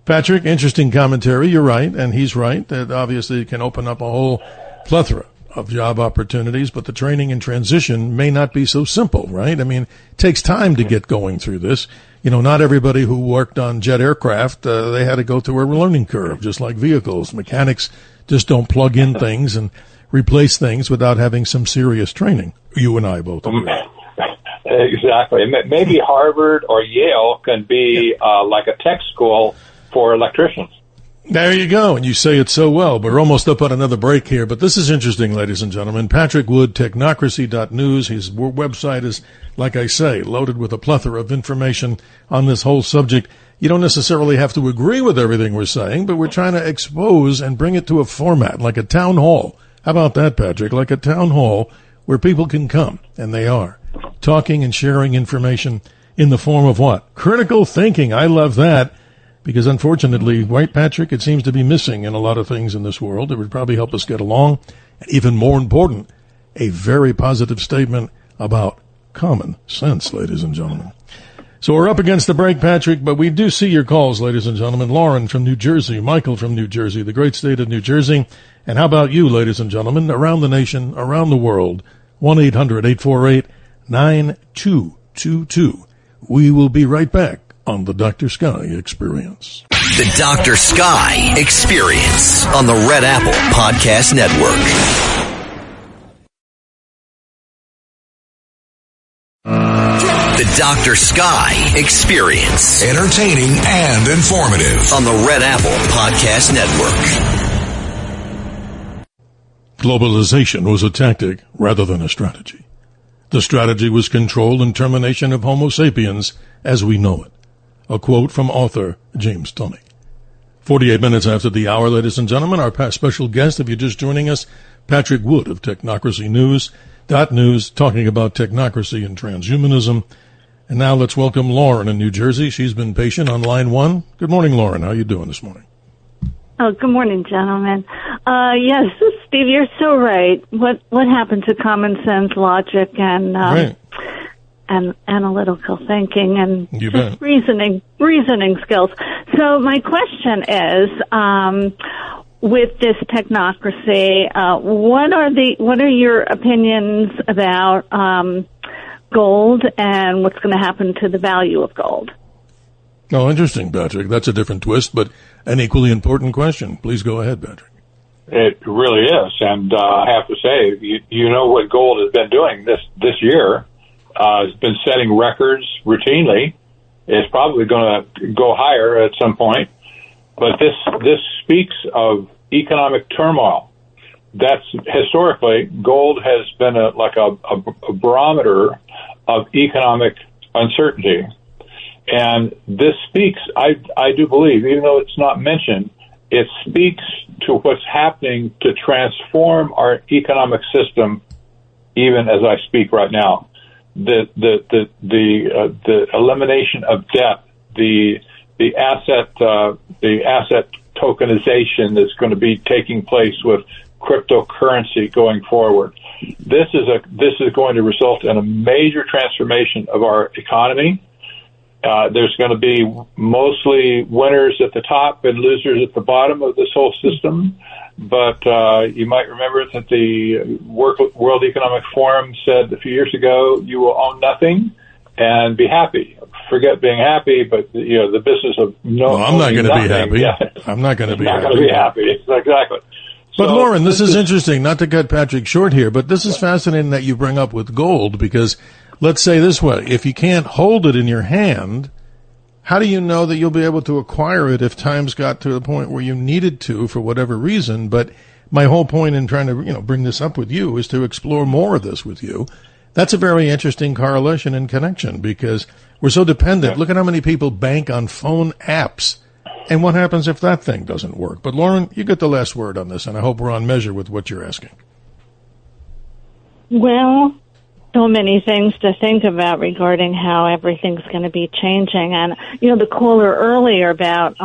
C: Patrick, interesting commentary. You're right, and he's right, that obviously it can open up a whole plethora of job opportunities, but the training and transition may not be so simple, right? I mean, it takes time to get going through this. You know, not everybody who worked on jet aircraft, they had to go through a learning curve, just like vehicles. Mechanics just don't plug in things and replace things without having some serious training. You and I both agree.
D: Exactly. Maybe Harvard or Yale can be like a tech school for electricians.
C: There you go. And you say it so well. But we're almost up on another break here. But this is interesting, ladies and gentlemen. Patrick Wood, technocracy.news. His website is, like I say, loaded with a plethora of information on this whole subject. You don't necessarily have to agree with everything we're saying, but we're trying to expose and bring it to a format, like a town hall. How about that, Patrick? Like a town hall where people can come, and they are, talking and sharing information in the form of what? Critical thinking. I love that. Because unfortunately, right, Patrick, it seems to be missing in a lot of things in this world. It would probably help us get along. And even more important, a very positive statement about common sense, ladies and gentlemen. So we're up against the break, Patrick, but we do see your calls, ladies and gentlemen. Lauren from New Jersey, Michael from New Jersey, the great state of New Jersey. And how about you, ladies and gentlemen, around the nation, around the world, 1-800-848-9222. We will be right back on the Dr. Sky Experience.
B: The Dr. Sky Experience on the Red Apple Podcast Network. The Dr. Sky Experience.
E: Entertaining and informative.
B: On the Red Apple Podcast Network.
C: Globalization was a tactic rather than a strategy. The strategy was control and termination of Homo sapiens as we know it. A quote from author James Tunney. 48 minutes after the hour, ladies and gentlemen, our special guest, if you're just joining us, Patrick Wood of Technocracy News, talking about technocracy and transhumanism. And now let's welcome Lauren in New Jersey. She's been patient on line one. Good morning, Lauren. How are you doing this morning?
I: Oh, good morning, gentlemen. Yes, Steve, you're so right. What happened to common sense, logic, and
C: right.
I: and analytical thinking and
C: you
I: just
C: bet.
I: reasoning skills? So my question is, with this technocracy, what are your opinions about gold and what's going to happen to the value of gold?
C: Oh, interesting, Patrick. That's a different twist, but an equally important question. Please go ahead, Patrick.
D: It really is, and I have to say, you know what gold has been doing this year. It's been setting records routinely. It's probably going to go higher at some point, but this speaks of economic turmoil. That's historically, gold has been a barometer of economic uncertainty. And this speaks, I do believe, even though it's not mentioned, it speaks to what's happening to transform our economic system, even as I speak right now. The elimination of debt the asset tokenization that's going to be taking place with cryptocurrency going forward. This is going to result in a major transformation of our economy. There's going to be mostly winners at the top and losers at the bottom of this whole system. But you might remember that the World Economic Forum said a few years ago, you will own nothing and be happy. Forget being happy, but the business of
C: I'm not going to be happy. Yeah. I'm not going to be happy.
D: Not going to be happy. Exactly.
C: But Lauren, this is interesting, not to cut Patrick short here, but this is fascinating that you bring up with gold, because let's say this way, if you can't hold it in your hand, how do you know that you'll be able to acquire it if times got to the point where you needed to for whatever reason? But my whole point in trying to, bring this up with you is to explore more of this with you. That's a very interesting correlation and connection, because we're so dependent. Look at how many people bank on phone apps. And what happens if that thing doesn't work? But Lauren, you get the last word on this, and I hope we're on measure with what you're asking.
I: Well, so many things to think about regarding how everything's going to be changing. And, the caller earlier about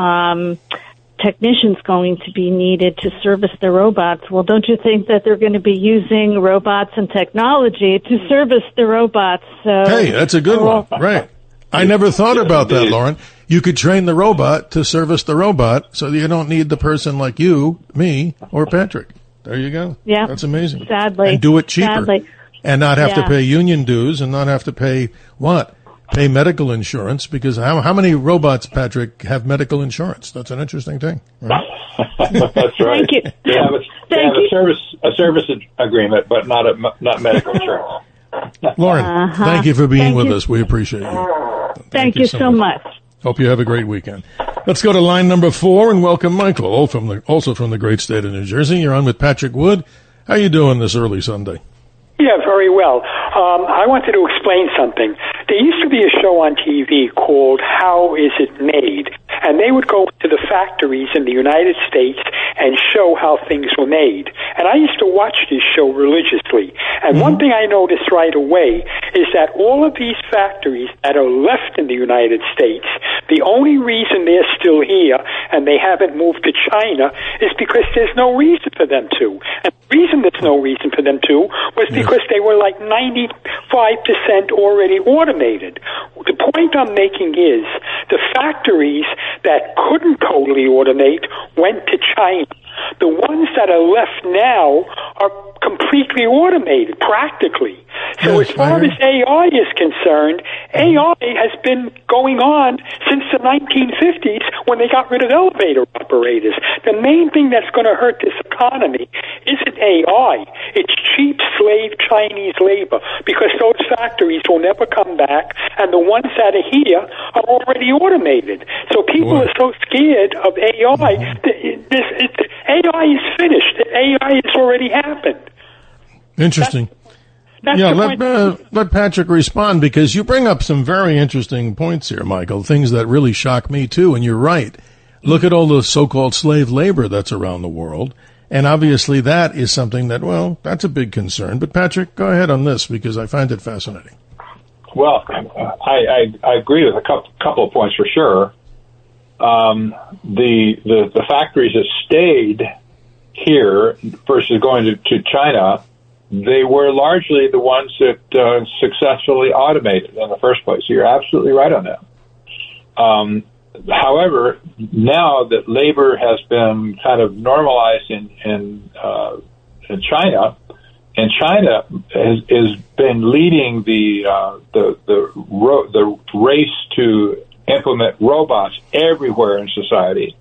I: technicians going to be needed to service the robots. Well, don't you think that they're going to be using robots and technology to service the robots? So,
C: hey, that's a good one. Right. I never thought about that, Lauren. You could train the robot to service the robot so that you don't need the person like you, me, or Patrick. There you go.
I: Yeah.
C: That's amazing.
I: Sadly.
C: And do it cheaper.
I: Sadly.
C: And not have to pay union dues and not have to pay what? Pay medical insurance, because how many robots, Patrick, have medical insurance? That's an interesting thing. Right?
D: That's right.
I: Thank you.
D: They have a service agreement, but not medical insurance.
C: Lauren, thank you for being with us. We appreciate you.
I: Thank you so much.
C: Hope you have a great weekend. Let's go to line number 4 and welcome Michael, also from the great state of New Jersey. You're on with Patrick Wood. How you doing this early Sunday?
J: Yeah, very well. I wanted to explain something. There used to be a show on TV called How Is It Made? And they would go to the factories in the United States and show how things were made. And I used to watch this show religiously. And one thing I noticed right away is that all of these factories that are left in the United States, the only reason they're still here and they haven't moved to China is because there's no reason for them to. And the reason there's no reason for them to was because they were like 95% already automated. The point I'm making is the factories that couldn't totally automate went to China. The ones that are left now are completely automated, practically. So as far as AI is concerned, AI has been going on since the 1950s when they got rid of elevator operators. The main thing that's going to hurt this economy isn't AI. It's cheap slave Chinese labor, because those factories will never come back, and the ones that are here are already automated. So people are so scared of AI. AI is finished. AI has already happened.
C: Interesting. Let Patrick respond, because you bring up some very interesting points here, Michael, things that really shock me too, and you're right. Look at all the so-called slave labor that's around the world, and obviously that is something that, that's a big concern. But Patrick, go ahead on this, because I find it fascinating.
D: Well, I agree with a couple of points for sure. The factories that stayed here versus going to China, they were largely the ones that successfully automated in the first place. So you're absolutely right on that. However, now that labor has been kind of normalized in China, and China has been leading the race to implement robots everywhere in society.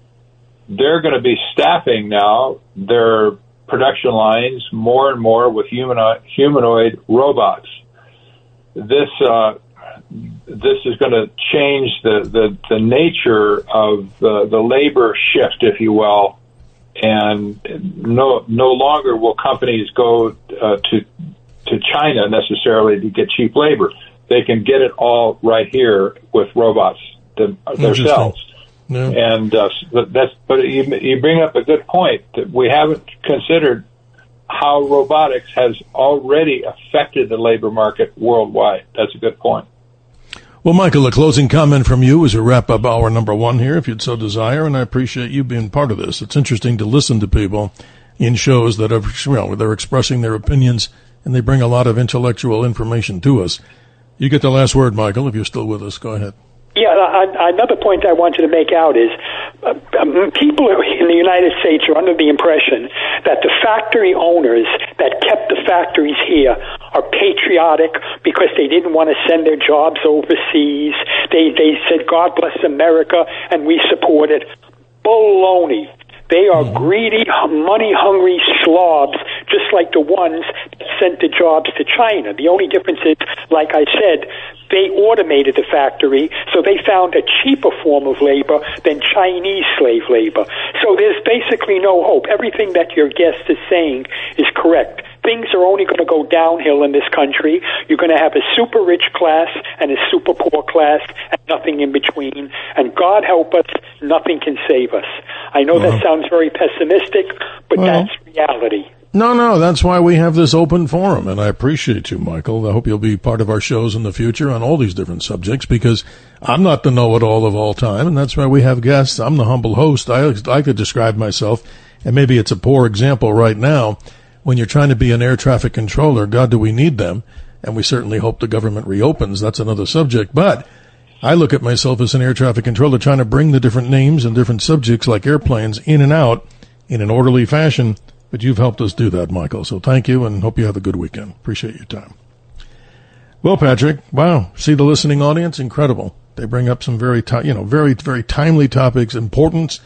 D: They're going to be staffing now their production lines more and more with humanoid robots. This is going to change the nature of the labor shift, if you will, and no longer will companies go to China necessarily to get cheap labor. They can get it all right here with robots themselves.
C: Yeah.
D: And but you bring up a good point that we haven't considered how robotics has already affected the labor market worldwide. That's a good point.
C: Well, Michael, a closing comment from you as we wrap up hour number one here, if you'd so desire, and I appreciate you being part of this. It's interesting to listen to people in shows that are, well, they're expressing their opinions, and they bring a lot of intellectual information to us. You get the last word, Michael, if you're still with us. Go ahead.
J: Yeah, another point I wanted to make out is people in the United States are under the impression that the factory owners that kept the factories here are patriotic because they didn't want to send their jobs overseas. They said, God bless America, and we support it. Baloney. They are greedy, money-hungry slobs, just like the ones that sent the jobs to China. The only difference is, like I said, they automated the factory, so they found a cheaper form of labor than Chinese slave labor. So there's basically no hope. Everything that your guest is saying is correct. Things are only going to go downhill in this country. You're going to have a super rich class and a super poor class and nothing in between. And God help us, nothing can save us. I know that sounds very pessimistic, but that's reality.
C: No, that's why we have this open forum, and I appreciate you, Michael. I hope you'll be part of our shows in the future on all these different subjects, because I'm not the know-it-all of all time, and that's why we have guests. I'm the humble host. I could describe myself, and maybe it's a poor example right now, when you're trying to be an air traffic controller. God, do we need them? And we certainly hope the government reopens. That's another subject. But I look at myself as an air traffic controller trying to bring the different names and different subjects like airplanes in and out in an orderly fashion. But you've helped us do that, Michael. So thank you, and hope you have a good weekend. Appreciate your time. Well, Patrick, wow. See the listening audience? Incredible. They bring up some very timely topics, importance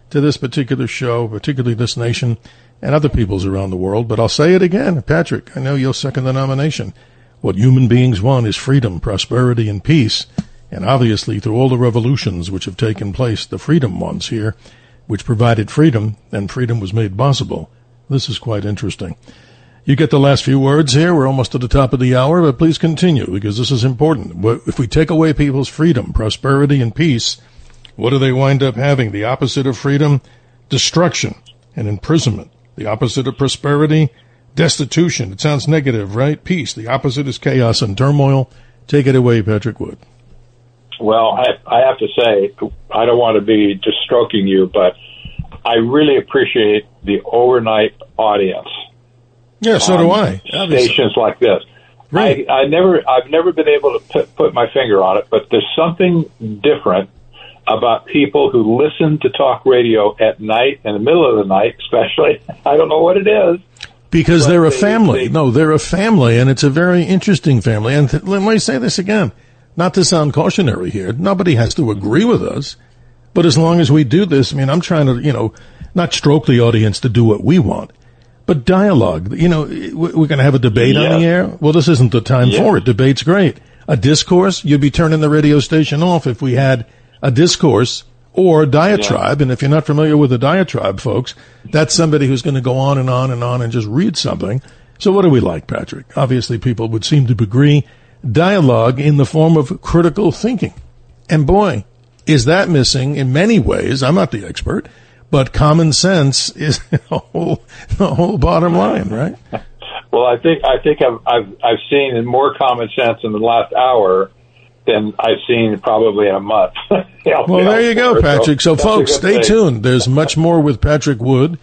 C: to this particular show, particularly this nation and other peoples around the world. But I'll say it again, Patrick, I know you'll second the nomination. What human beings want is freedom, prosperity, and peace. And obviously, through all the revolutions which have taken place, the freedom ones here, which provided freedom, and freedom was made possible. This is quite interesting. You get the last few words here. We're almost at the top of the hour, but please continue, because this is important. If we take away people's freedom, prosperity, and peace, what do they wind up having? The opposite of freedom? Destruction and imprisonment. The opposite of prosperity? Destitution. It sounds negative, right? Peace. The opposite is chaos and turmoil. Take it away, Patrick Wood.
D: Well, I have to say, I don't want to be just stroking you, but I really appreciate the overnight audience.
C: Yeah, so do I.
D: Stations like this.
C: Right.
D: I've never been able to put my finger on it, but there's something different about people who listen to talk radio at night, in the middle of the night, especially. I don't know what it is.
C: Because they're a family. They're a family, and it's a very interesting family. And let me say this again, not to sound cautionary here. Nobody has to agree with us. But as long as we do this, I mean, I'm trying to, not stroke the audience to do what we want, but dialogue. We're going to have a debate on the air. Well, this isn't the time for it. Debate's great. A discourse, you'd be turning the radio station off if we had a discourse or diatribe. And if you're not familiar with a diatribe, folks, that's somebody who's going to go on and on and on and just read something. So what do we like, Patrick? Obviously, people would seem to agree. Dialogue in the form of critical thinking. And boy, is that missing in many ways. I'm not the expert, but common sense is the whole bottom line, right?
D: Well, I think I've seen more common sense in the last hour than I've seen probably in a month.
C: Well, there you go, Patrick. So folks, stay tuned. There's much more with Patrick Wood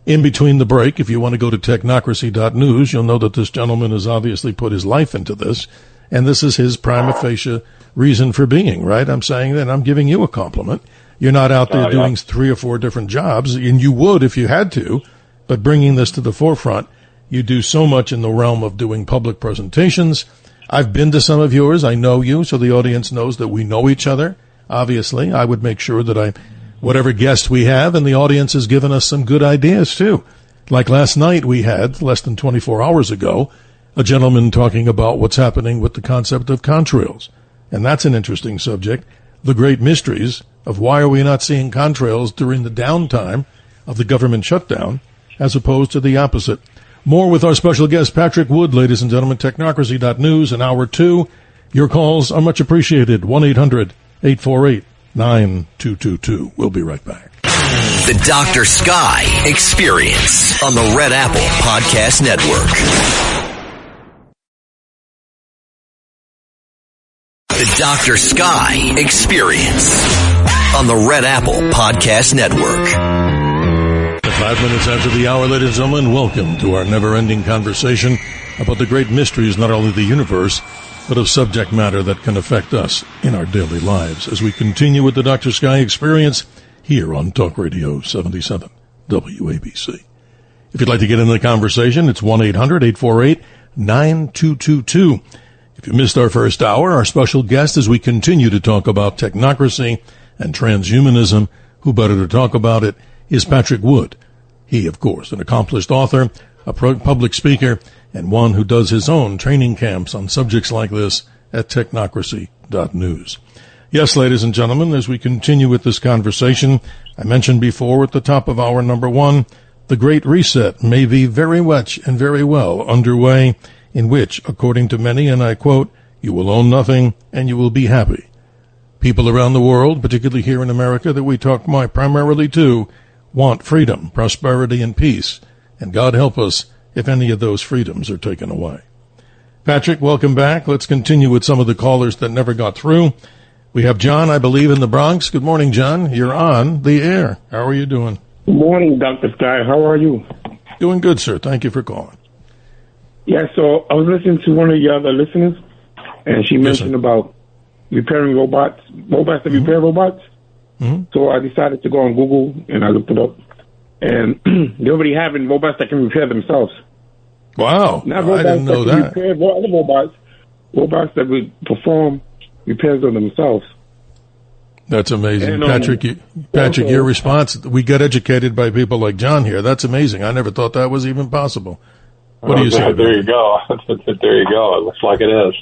C: in between the break. If you want to go to technocracy.news, you'll know that this gentleman has obviously put his life into this, and this is his prima facie reason for being, right? I'm saying that I'm giving you a compliment. You're not out there doing 3 or 4 different jobs, and you would if you had to, but bringing this to the forefront, you do so much in the realm of doing public presentations. I've been to some of yours. I know you, so the audience knows that we know each other. Obviously, I would make sure that whatever guest we have, and the audience has given us some good ideas too. Like last night we had, less than 24 hours ago, a gentleman talking about what's happening with the concept of contrails. And that's an interesting subject. The great mysteries of why are we not seeing contrails during the downtime of the government shutdown, as opposed to the opposite. More with our special guest, Patrick Wood, ladies and gentlemen, technocracy.news in hour 2. Your calls are much appreciated. 1-800-848-9222. We'll be right back.
B: The Dr. Sky Experience on the Red Apple Podcast Network. The Dr. Sky Experience on the Red Apple Podcast Network.
C: At 5 minutes after the hour, ladies and gentlemen, welcome to our never-ending conversation about the great mysteries not only of the universe, but of subject matter that can affect us in our daily lives as we continue with the Dr. Sky Experience here on Talk Radio 77 WABC. If you'd like to get into the conversation, it's 1-800-848-9222. If you missed our first hour, our special guest as we continue to talk about technocracy and transhumanism, who better to talk about it, is Patrick Wood. He, of course, an accomplished author, a public speaker, and one who does his own training camps on subjects like this at technocracy.news. Yes, ladies and gentlemen, as we continue with this conversation, I mentioned before at the top of hour number 1, the Great Reset may be very much and very well underway, in which, according to many, and I quote, you will own nothing and you will be happy. People around the world, particularly here in America that we talk primarily to, want freedom, prosperity, and peace, and God help us if any of those freedoms are taken away. Patrick, welcome back. Let's continue with some of the callers that never got through. We have John, I believe, in the Bronx. Good morning, John. You're on the air. How are you doing?
K: Good morning, Dr. Sky. How are you?
C: Doing good, sir. Thank you for calling.
K: Yeah, so I was listening to one of your other listeners, and she mentioned about repairing robots that repair robots. Mm-hmm. So I decided to go on Google, and I looked it up. And they're already having robots that can repair themselves.
C: Wow.
K: Not robots
C: I didn't know that.
K: Repair, other robots that would perform repairs on themselves.
C: That's amazing.
K: And,
C: Patrick, your response, we get educated by people like John here. That's amazing. I never thought that was even possible. What do you say?
D: There you go. There you go. It looks like it is.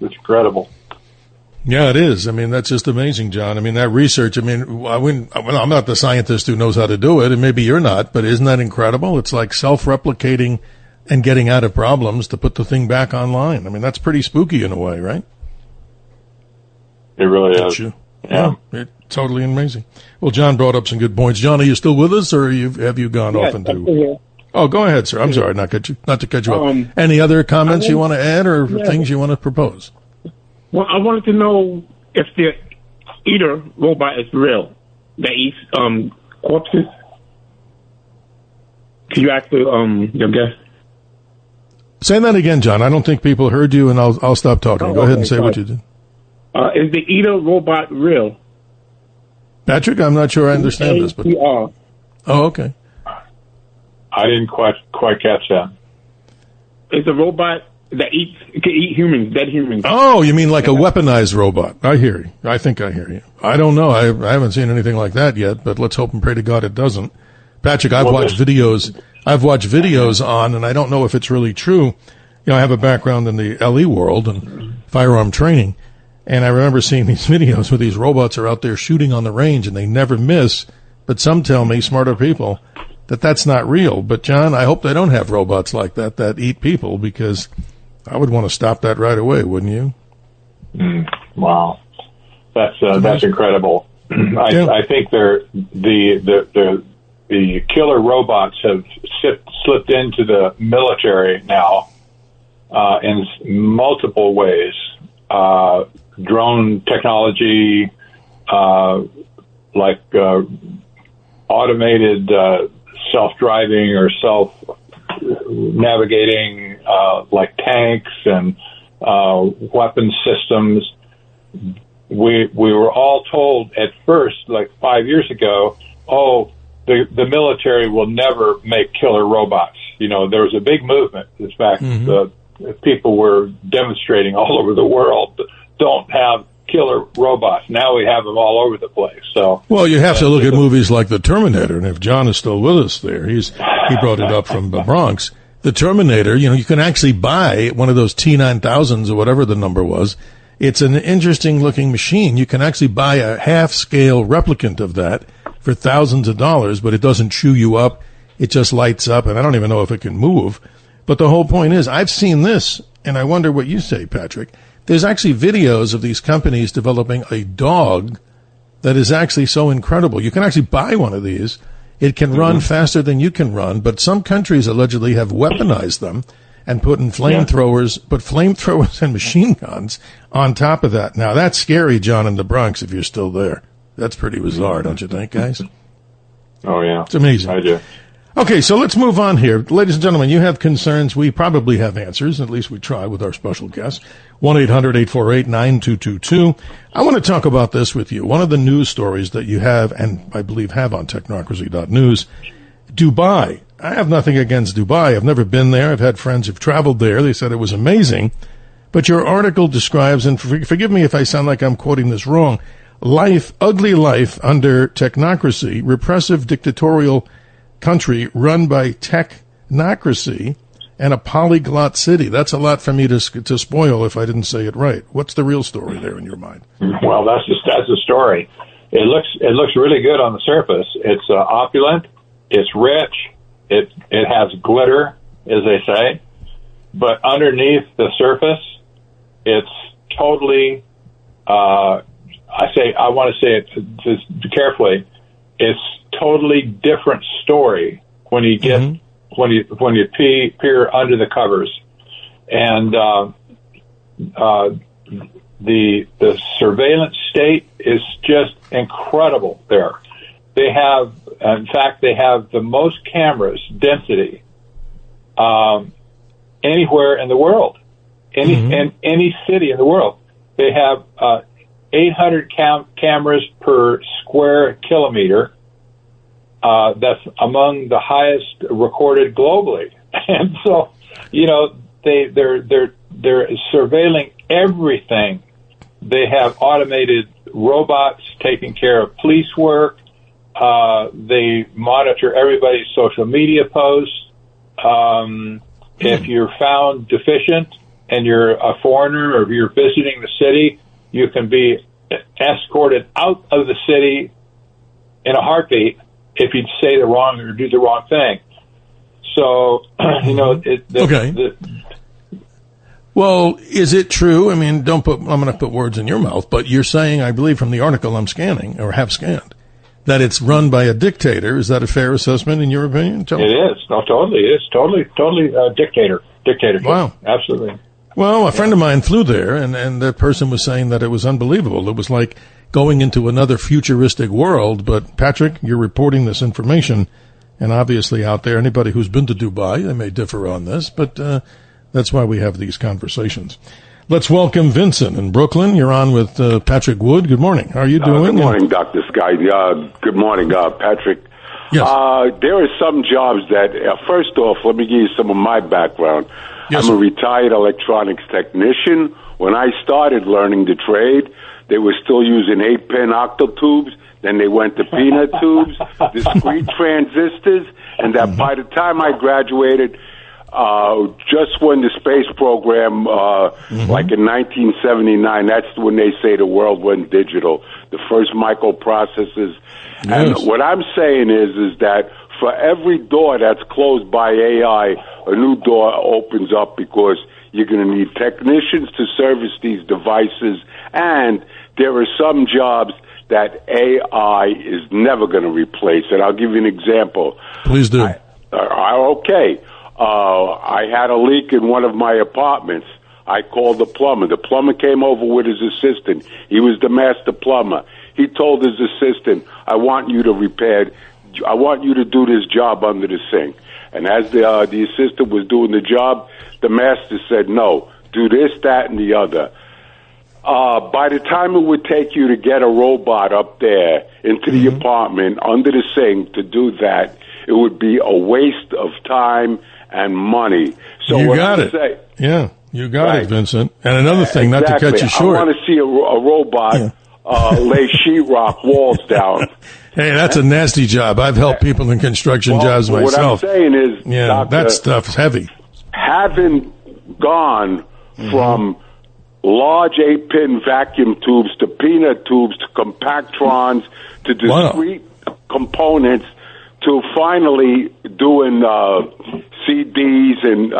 D: It's incredible.
C: Yeah, it is. I mean, that's just amazing, John. I mean, that research, I'm not the scientist who knows how to do it, and maybe you're not, but isn't that incredible? It's like self-replicating and getting out of problems to put the thing back online. I mean, that's pretty spooky in a way, right?
D: It really is.
C: Yeah, it's totally amazing. Well, John brought up some good points. John, are you still with us, or have you gone off into... Oh, go ahead, sir. I'm sorry, not to cut you up. Any other comments you want to add or things you want to propose?
K: Well, I wanted to know if the eater robot is real, that eats corpses. Could you ask your guest?
C: Say that again, John. I don't think people heard you, and I'll stop talking. Go ahead and say what you did.
K: Is the eater robot real?
C: Patrick, I'm not sure I understand this, but... Oh, okay.
D: I didn't quite catch that.
K: It's a robot that can eat humans, dead humans.
C: Oh, you mean like a weaponized robot? I hear you. I think I hear you. I don't know. I haven't seen anything like that yet, but let's hope and pray to God it doesn't. Patrick, I've watched videos on, and I don't know if it's really true. You know, I have a background in the LE world and firearm training, and I remember seeing these videos where these robots are out there shooting on the range and they never miss. But some tell me, smarter people, that that's not real. But John, I hope they don't have robots like that eat people, because I would want to stop that right away, wouldn't you?
D: Wow, that's incredible. I think the killer robots have slipped into the military now in multiple ways. Drone technology, like automated self-driving or self-navigating, like tanks and weapon systems. We were all told at first, like 5 years ago, the military will never make killer robots. You know, there was a big movement. In fact, people were demonstrating all over the world, don't have killer robots. Now we have them all over the place. So,
C: well, you have to look at movies like The Terminator, and if John is still with us there, he brought it up from the Bronx. The Terminator, you know, you can actually buy one of those T-9000s or whatever the number was. It's an interesting looking machine. You can actually buy a half-scale replicant of that for thousands of dollars, but it doesn't chew you up. It just lights up, and I don't even know if it can move. But the whole point is, I've seen this, and I wonder what you say, Patrick. There's actually videos of these companies developing a dog that is actually so incredible. You can actually buy one of these. It can run faster than you can run, but some countries allegedly have weaponized them, and putting flamethrowers and machine guns on top of that. Now, that's scary, John, in the Bronx, if you're still there. That's pretty bizarre, don't you think, guys?
D: Oh, yeah.
C: It's amazing.
D: I do.
C: Okay, so let's move on here. Ladies and gentlemen, you have concerns. We probably have answers. At least we try with our special guest. 1-800-848-9222. I want to talk about this with you. One of the news stories that you have, and I believe have on technocracy.news, Dubai. I have nothing against Dubai. I've never been there. I've had friends who've traveled there. They said it was amazing. But your article describes, and forgive me if I sound like I'm quoting this wrong, ugly life under technocracy, repressive dictatorial country run by technocracy and a polyglot city. That's a lot for me to spoil if I didn't say it right. What's the real story there in your mind?
D: Well, that's the story. It looks really good on the surface. It's opulent. It's rich. It has glitter, as they say. But underneath the surface, it's totally. I want to say it just carefully. It's totally different story when you get when you peer under the covers, and the surveillance state is just incredible there. They have, in fact, the most cameras density anywhere in the world, any city in the world. They have 800 cameras per square kilometer. That's among the highest recorded globally. And so, they're surveilling everything. They have automated robots taking care of police work. They monitor everybody's social media posts. If you're found deficient and you're a foreigner or you're visiting the city, you can be escorted out of the city in a heartbeat if you say the wrong or do the wrong thing. So,
C: well, is it true? I mean, I'm going to put words in your mouth, but you're saying, I believe from the article I'm scanning or have scanned, that it's run by a dictator. Is that a fair assessment in your opinion?
D: It is. No, totally. It's totally dictatorship.
C: Wow.
D: Absolutely.
C: Well, a friend of mine flew there, and that person was saying that it was unbelievable. It was like going into another futuristic world. But, Patrick, you're reporting this information, and obviously out there, anybody who's been to Dubai, they may differ on this, but that's why we have these conversations. Let's welcome Vincent in Brooklyn. You're on with Patrick Wood. Good morning. How are you doing?
L: Good morning, Dr. Sky. Good morning, Patrick.
C: Yes.
L: There are some jobs that, first off, let me give you some of my background.
C: Yes,
L: I'm a retired electronics technician. When I started learning the trade, they were still using 8-pin octal tubes. Then they went to peanut tubes, discrete transistors, and that by the time I graduated, just when the space program, like in 1979, that's when they say the world went digital, the first microprocessors. Yes. And what I'm saying is that for every door that's closed by AI, a new door opens up because you're going to need technicians to service these devices, and there are some jobs that AI is never going to replace. And I'll give you an example.
C: Please do.
L: Okay. I had a leak in one of my apartments. I called the plumber. The plumber came over with his assistant. He was the master plumber. He told his assistant, I want you to do this job under the sink. And as the assistant was doing the job, the master said, no, do this, that, and the other. By the time it would take you to get a robot up there into the apartment under the sink to do that, it would be a waste of time and money. So
C: you got it. Yeah, you got it, Vincent. And another thing, not to cut you short.
L: I want to see a robot lay sheetrock walls down.
C: Hey, that's a nasty job. I've helped people in construction jobs myself.
L: What I'm saying is, Doctor,
C: that stuff's heavy.
L: Having gone from large 8-pin vacuum tubes to peanut tubes to compactrons to discrete components to finally doing CDs and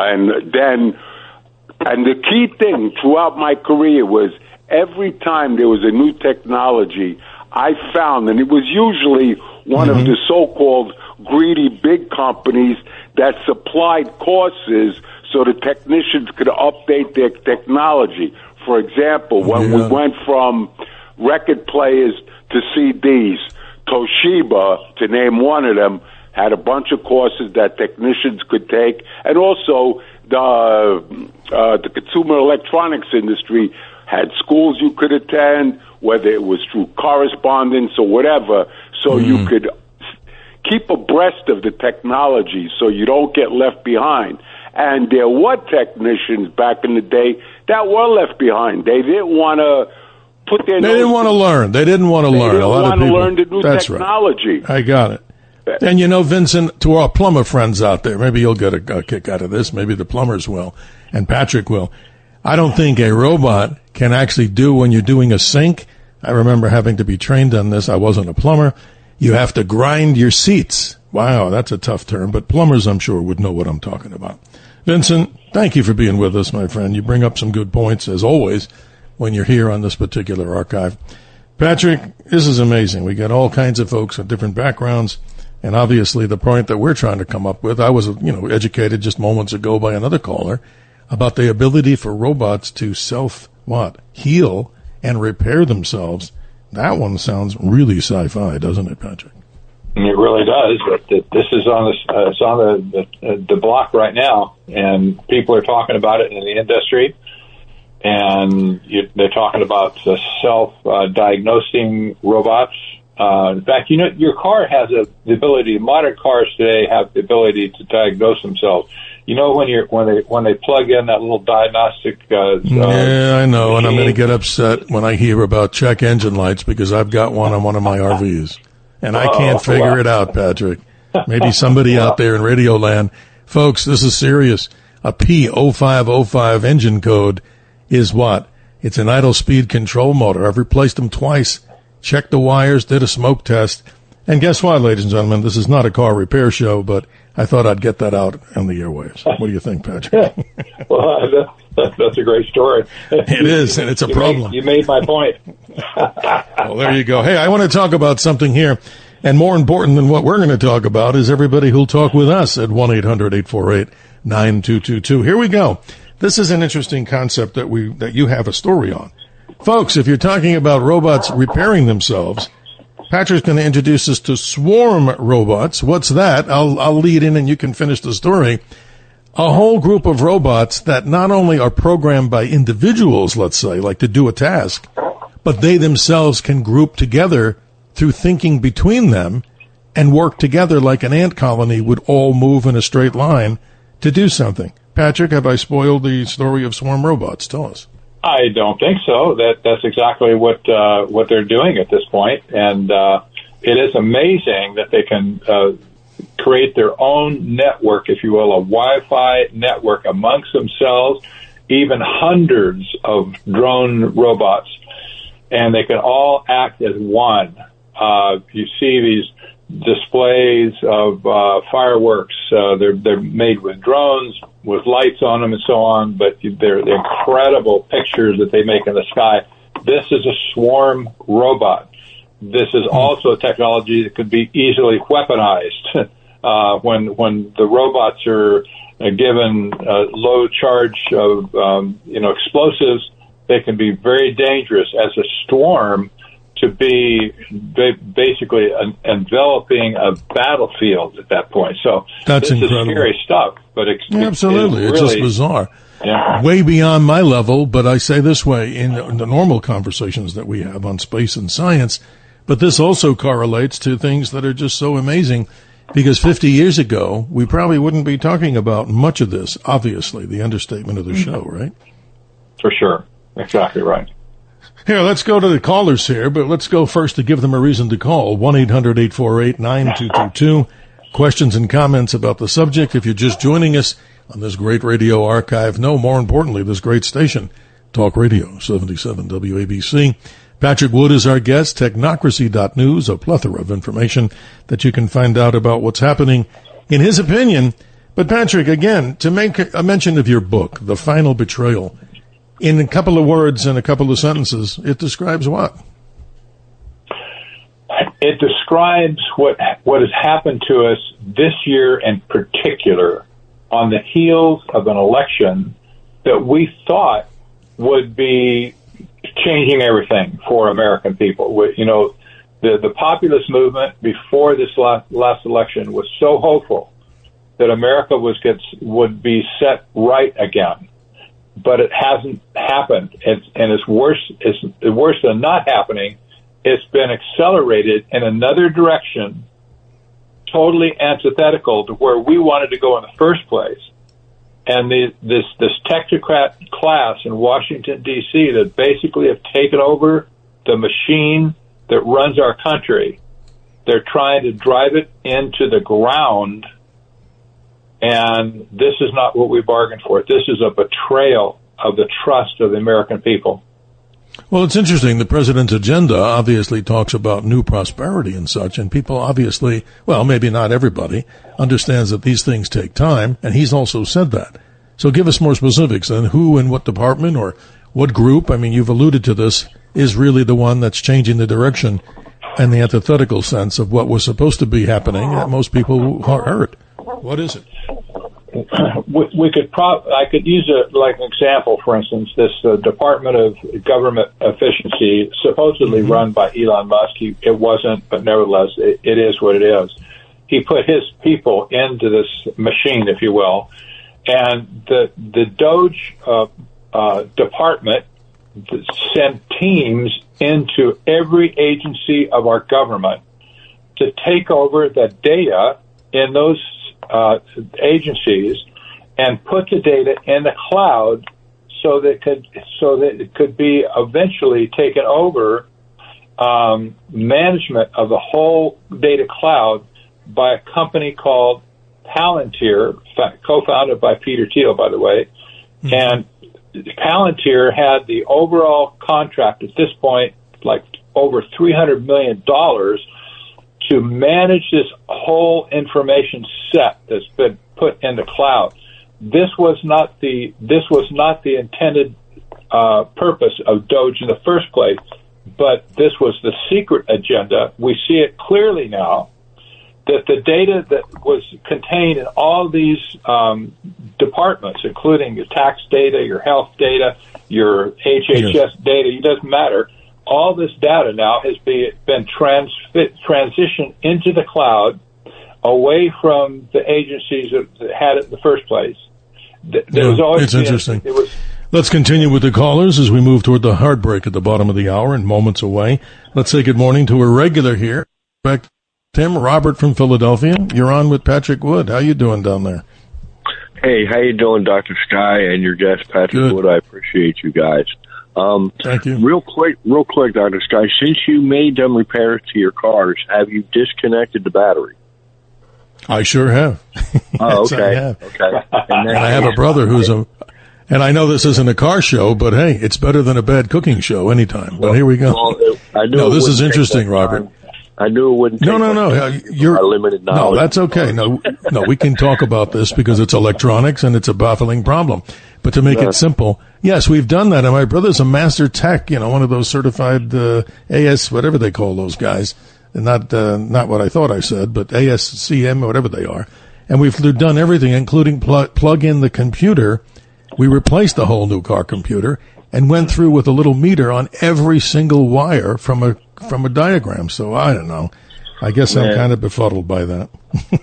L: the key thing throughout my career was every time there was a new technology, I found, and it was usually one of the so-called greedy big companies that supplied courses so the technicians could update their technology. For example, when we went from record players to CDs, Toshiba, to name one of them, had a bunch of courses that technicians could take, and also the consumer electronics industry had schools you could attend, whether it was through correspondence or whatever, so you could keep abreast of the technology so you don't get left behind. And there were technicians back in the day that were left behind. They didn't want to put their...
C: They didn't want to learn. They didn't want to learn. A lot of people...
L: They didn't want to learn the new technology.
C: Right. I got it. And, you know, Vincent, to our plumber friends out there, maybe you'll get a kick out of this. Maybe the plumbers will, and Patrick will. I don't think a robot can actually do when you're doing a sink. I remember having to be trained on this. I wasn't a plumber. You have to grind your seats. Wow, that's a tough term, but plumbers, I'm sure, would know what I'm talking about. Vincent, thank you for being with us, my friend. You bring up some good points, as always, when you're here on this particular archive. Patrick, this is amazing. We got all kinds of folks with different backgrounds. And obviously the point that we're trying to come up with, I was, educated just moments ago by another caller about the ability for robots to heal and repair themselves. That one sounds really sci-fi, doesn't it, Patrick?
D: It really does. But this is on the block right now, and people are talking about it in the industry. And they're talking about self-diagnosing robots. In fact, your car has the ability. Modern cars today have the ability to diagnose themselves. You know, when they plug in that little diagnostic.
C: Yeah, I know, and I'm going to get upset when I hear about check engine lights because I've got one on one of my RVs, and I can't figure it out, Patrick. Maybe somebody out there in Radio Land, folks, this is serious. A P0505 engine code is what? It's an idle speed control motor. I've replaced them twice. Checked the wires, did a smoke test. And guess what, ladies and gentlemen? This is not a car repair show, but I thought I'd get that out on the airwaves. What do you think, Patrick?
D: Well, that's a great story.
C: It is, and it's a problem.
D: You made my point.
C: Well, there you go. Hey, I want to talk about something here. And more important than what we're going to talk about is everybody who'll talk with us at 1-800-848-9222. Here we go. This is an interesting concept that you have a story on. Folks, if you're talking about robots repairing themselves, Patrick's going to introduce us to swarm robots. What's that? I'll lead in and you can finish the story. A whole group of robots that not only are programmed by individuals, let's say, like to do a task, but they themselves can group together through thinking between them and work together like an ant colony would all move in a straight line to do something. Patrick, have I spoiled the story of swarm robots? Tell us.
D: I don't think so. That's exactly what they're doing at this point, and it is amazing that they can create their own network, if you will, a Wi-Fi network amongst themselves, even hundreds of drone robots, and they can all act as one. You see these displays of fireworks. They're made with drones, with lights on them and so on, but they're incredible pictures that they make in the sky. This is a swarm robot. This is also a technology that could be easily weaponized. When the robots are given low charge of explosives, they can be very dangerous as a swarm to be basically enveloping a battlefield at that point. So
C: that's incredible.
D: Is scary stuff, but
C: absolutely, it's
D: really,
C: just bizarre.
D: Yeah.
C: Way beyond my level, but I say this way in the normal conversations that we have on space and science, but this also correlates to things that are just so amazing because 50 years ago, we probably wouldn't be talking about much of this, obviously, the understatement of the show, right?
D: For sure. Exactly right.
C: Here, let's go to the callers here, but let's go first to give them a reason to call. 1-800-848-9222. Questions and comments about the subject. If you're just joining us on this great radio archive, more importantly, this great station, Talk Radio 77 WABC. Patrick Wood is our guest, technocracy.news, a plethora of information that you can find out about what's happening in his opinion. But Patrick, again, to make a mention of your book, The Final Betrayal, in a couple of words and a couple of sentences, it describes what?
D: It describes what has happened to us this year in particular on the heels of an election that we thought would be changing everything for American people. The populist movement before this last election was so hopeful that America would be set right again, but it hasn't happened. And it's worse than not happening. It's been accelerated in another direction, totally antithetical to where we wanted to go in the first place. And this technocrat class in Washington, D.C. that basically have taken over the machine that runs our country, they're trying to drive it into the ground, and this is not what we bargained for. This is a betrayal of the trust of the American people.
C: Well, it's interesting. The president's agenda obviously talks about new prosperity and such, and people obviously, well, maybe not everybody, understands that these things take time, and he's also said that. So give us more specifics on who and what department or what group, I mean, you've alluded to this, is really the one that's changing the direction and the antithetical sense of what was supposed to be happening that most people heard. What is it?
D: I could use an example. For instance, this Department of Government Efficiency, supposedly run by Elon Musk. It wasn't, but nevertheless, it is what it is. He put his people into this machine, if you will, and the Doge department sent teams into every agency of our government to take over the data in those agencies and put the data in the cloud so that it could be eventually taken over, management of the whole data cloud by a company called Palantir, co-founded by Peter Thiel, by the way. Mm-hmm. And Palantir had the overall contract at this point, like over $300 million to manage this whole information set that's been put in the cloud. This was not the intended purpose of Doge in the first place, but this was the secret agenda. We see it clearly now that the data that was contained in all these departments, including your tax data, your health data, your HHS data, it doesn't matter. All this data now has been transitioned into the cloud, away from the agencies that had it in the first place.
C: It's interesting. Let's continue with the callers as we move toward the hard break at the bottom of the hour and moments away. Let's say good morning to a regular here. Back Tim, Robert from Philadelphia. You're on with Patrick Wood. How you doing down there?
M: Hey, how you doing, Dr. Sky and your guest, Patrick Wood? I appreciate you guys.
C: Thank you.
M: Real quick, Dr. Sky, since you made them repairs to your cars, have you disconnected the battery?
C: I sure have.
M: Oh,
C: yes,
M: okay.
C: I have.
M: Okay.
C: And I have a brother who's and I know this isn't a car show, but hey, it's better than a bad cooking show anytime. But here we go.
M: Well,
C: this is interesting, Robert.
M: I knew it wouldn't.
C: No. You're
M: limited knowledge.
C: No, that's okay. No, we can talk about this because it's electronics and it's a baffling problem. But to make it simple, yes, we've done that. And my brother's a master tech, one of those certified AS, whatever they call those guys. Not what I thought I said, but ASCM, whatever they are. And we've done everything, including plug in the computer. We replaced the whole new car computer and went through with a little meter on every single wire from a diagram. So I don't know. I guess I'm kind of befuddled by that.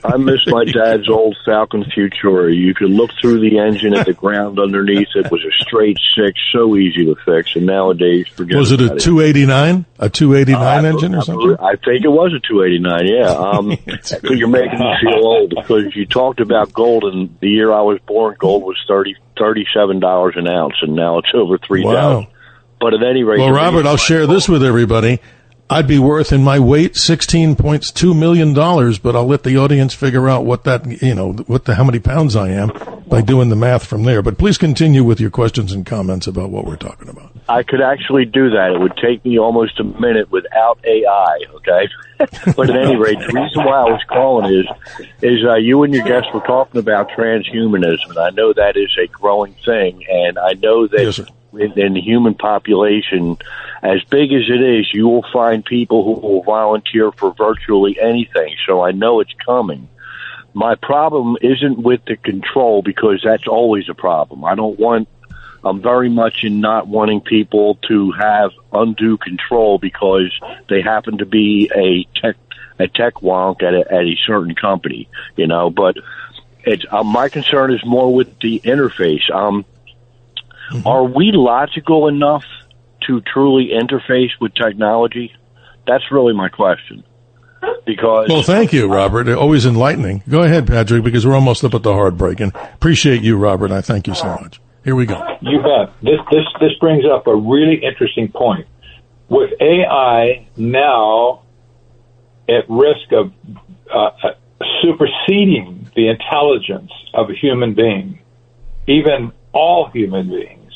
M: I miss my dad's old Falcon Futura. You could look through the engine at the ground underneath. It was a straight six, so easy to fix. And nowadays, forget
C: was it a 289? A 289 engine or something?
M: I think it was a 289, yeah. You're making me feel old because you talked about gold, and the year I was born, gold was $37 an ounce, and now it's over $3,000.
C: Wow.
M: But at any rate...
C: Well, Robert, I'll share this with everybody. I'd be worth in my weight $16.2 million, but I'll let the audience figure out what that, how many pounds I am by doing the math from there. But please continue with your questions and comments about what we're talking about.
M: I could actually do that. It would take me almost a minute without AI, okay? But at any rate, the reason why I was calling is you and your guests were talking about transhumanism, and I know that is a growing thing, and I know that in the human population, as big as it is, you will find people who will volunteer for virtually anything. So I know it's coming. my problem isn't with the control, because that's always a problem. I'm very much in not wanting people to have undue control because they happen to be a tech wonk at a certain company, but my concern is more with the interface. Are we logical enough to truly interface with technology? That's really my question. Well,
C: thank you, Robert. Always enlightening. Go ahead, Patrick, because we're almost up at the hard break. And appreciate you, Robert. I thank you so much. Here we go.
D: You bet. This brings up a really interesting point. With AI now at risk of superseding the intelligence of a human being, even all human beings,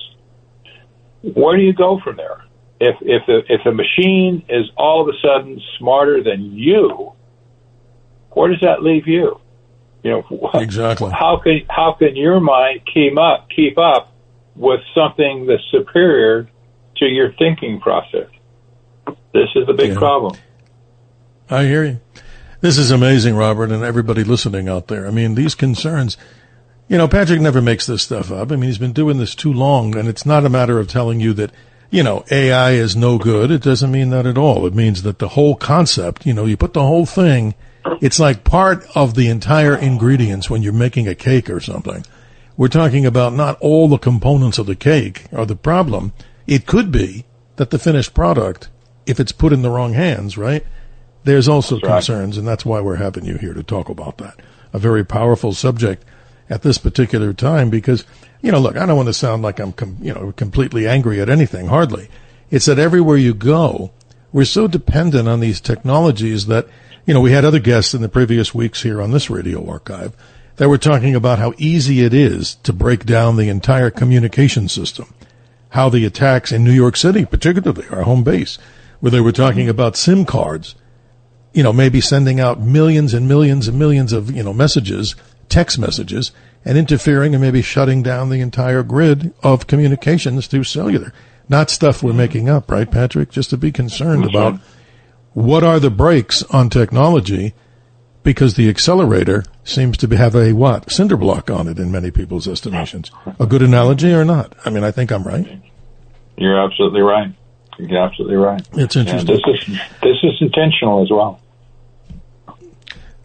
D: where do you go from there? If the machine is all of a sudden smarter than you, where does that leave you?
C: Exactly.
D: How can your mind keep up with something that's superior to your thinking process? This is the big problem.
C: I hear you. This is amazing, Robert, and everybody listening out there. I mean, these concerns, Patrick never makes this stuff up. I mean, he's been doing this too long, and it's not a matter of telling you that, AI is no good. It doesn't mean that at all. It means that the whole concept, you put the whole thing, it's like part of the entire ingredients when you're making a cake or something. We're talking about not all the components of the cake are the problem. It could be that the finished product, if it's put in the wrong hands, right? There's also concerns, and that's why we're having you here to talk about that. A very powerful subject at this particular time because, look, I don't want to sound like I'm, completely angry at anything, hardly. It's that everywhere you go, we're so dependent on these technologies that, we had other guests in the previous weeks here on this radio archive that were talking about how easy it is to break down the entire communication system. How the attacks in New York City, particularly our home base, where they were talking about SIM cards, maybe sending out millions and millions and millions of, messages, text messages, and interfering and maybe shutting down the entire grid of communications through cellular. Not stuff we're making up, right, Patrick? Just to be concerned about what are the brakes on technology, because the accelerator seems to have a cinder block on it in many people's estimations. A good analogy or not? I mean, I think I'm right.
D: You're absolutely right. You're absolutely right.
C: It's interesting.
D: And this is intentional as well.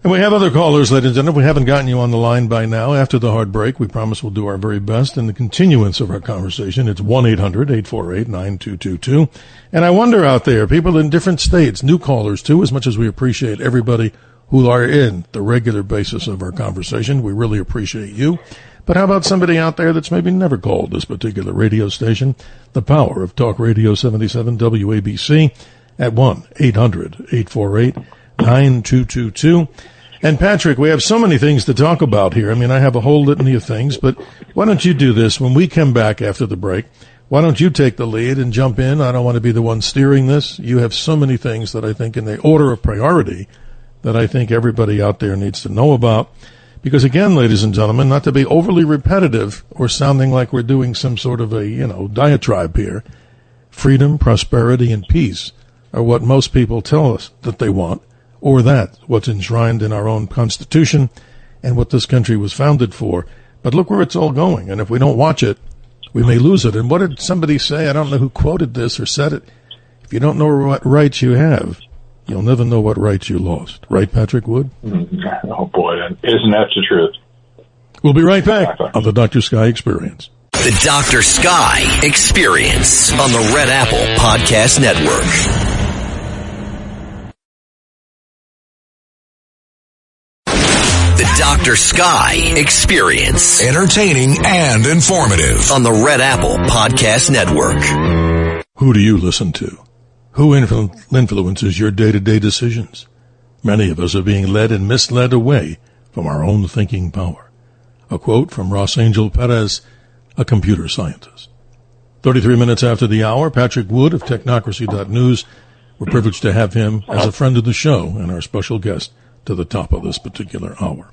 C: And we have other callers, ladies and gentlemen. We haven't gotten you on the line by now. After the hard break, we promise we'll do our very best in the continuance of our conversation. It's 1-800-848-9222. And I wonder out there, people in different states, new callers too, as much as we appreciate everybody who are in the regular basis of our conversation. We really appreciate you. But how about somebody out there that's maybe never called this particular radio station? The power of Talk Radio 77 WABC at 1-800-848-9222. And Patrick, we have so many things to talk about here. I mean, I have a whole litany of things, but why don't you do this? When we come back after the break, why don't you take the lead and jump in? I don't want to be the one steering this. You have so many things that I think in the order of priority that I think everybody out there needs to know about. Because again, ladies and gentlemen, not to be overly repetitive or sounding like we're doing some sort of a, diatribe here, freedom, prosperity, and peace are what most people tell us that they want, or that what's enshrined in our own Constitution and what this country was founded for. But look where it's all going. And if we don't watch it, we may lose it. And what did somebody say? I don't know who quoted this or said it. If you don't know what rights you have, you'll never know what rights you lost. Right, Patrick Wood?
D: Oh, boy. Isn't that the truth?
C: We'll be right back on the Dr. Sky Experience.
B: The Dr. Sky Experience on the Red Apple Podcast Network. The Dr. Sky Experience.
E: Entertaining and informative.
B: On the Red Apple Podcast Network.
C: Who do you listen to? Who influences your day-to-day decisions? Many of us are being led and misled away from our own thinking power. A quote from Ross Angel Perez, a computer scientist. 33 minutes after the hour, Patrick Wood of Technocracy.news. We're privileged to have him as a friend of the show and our special guest to the top of this particular hour.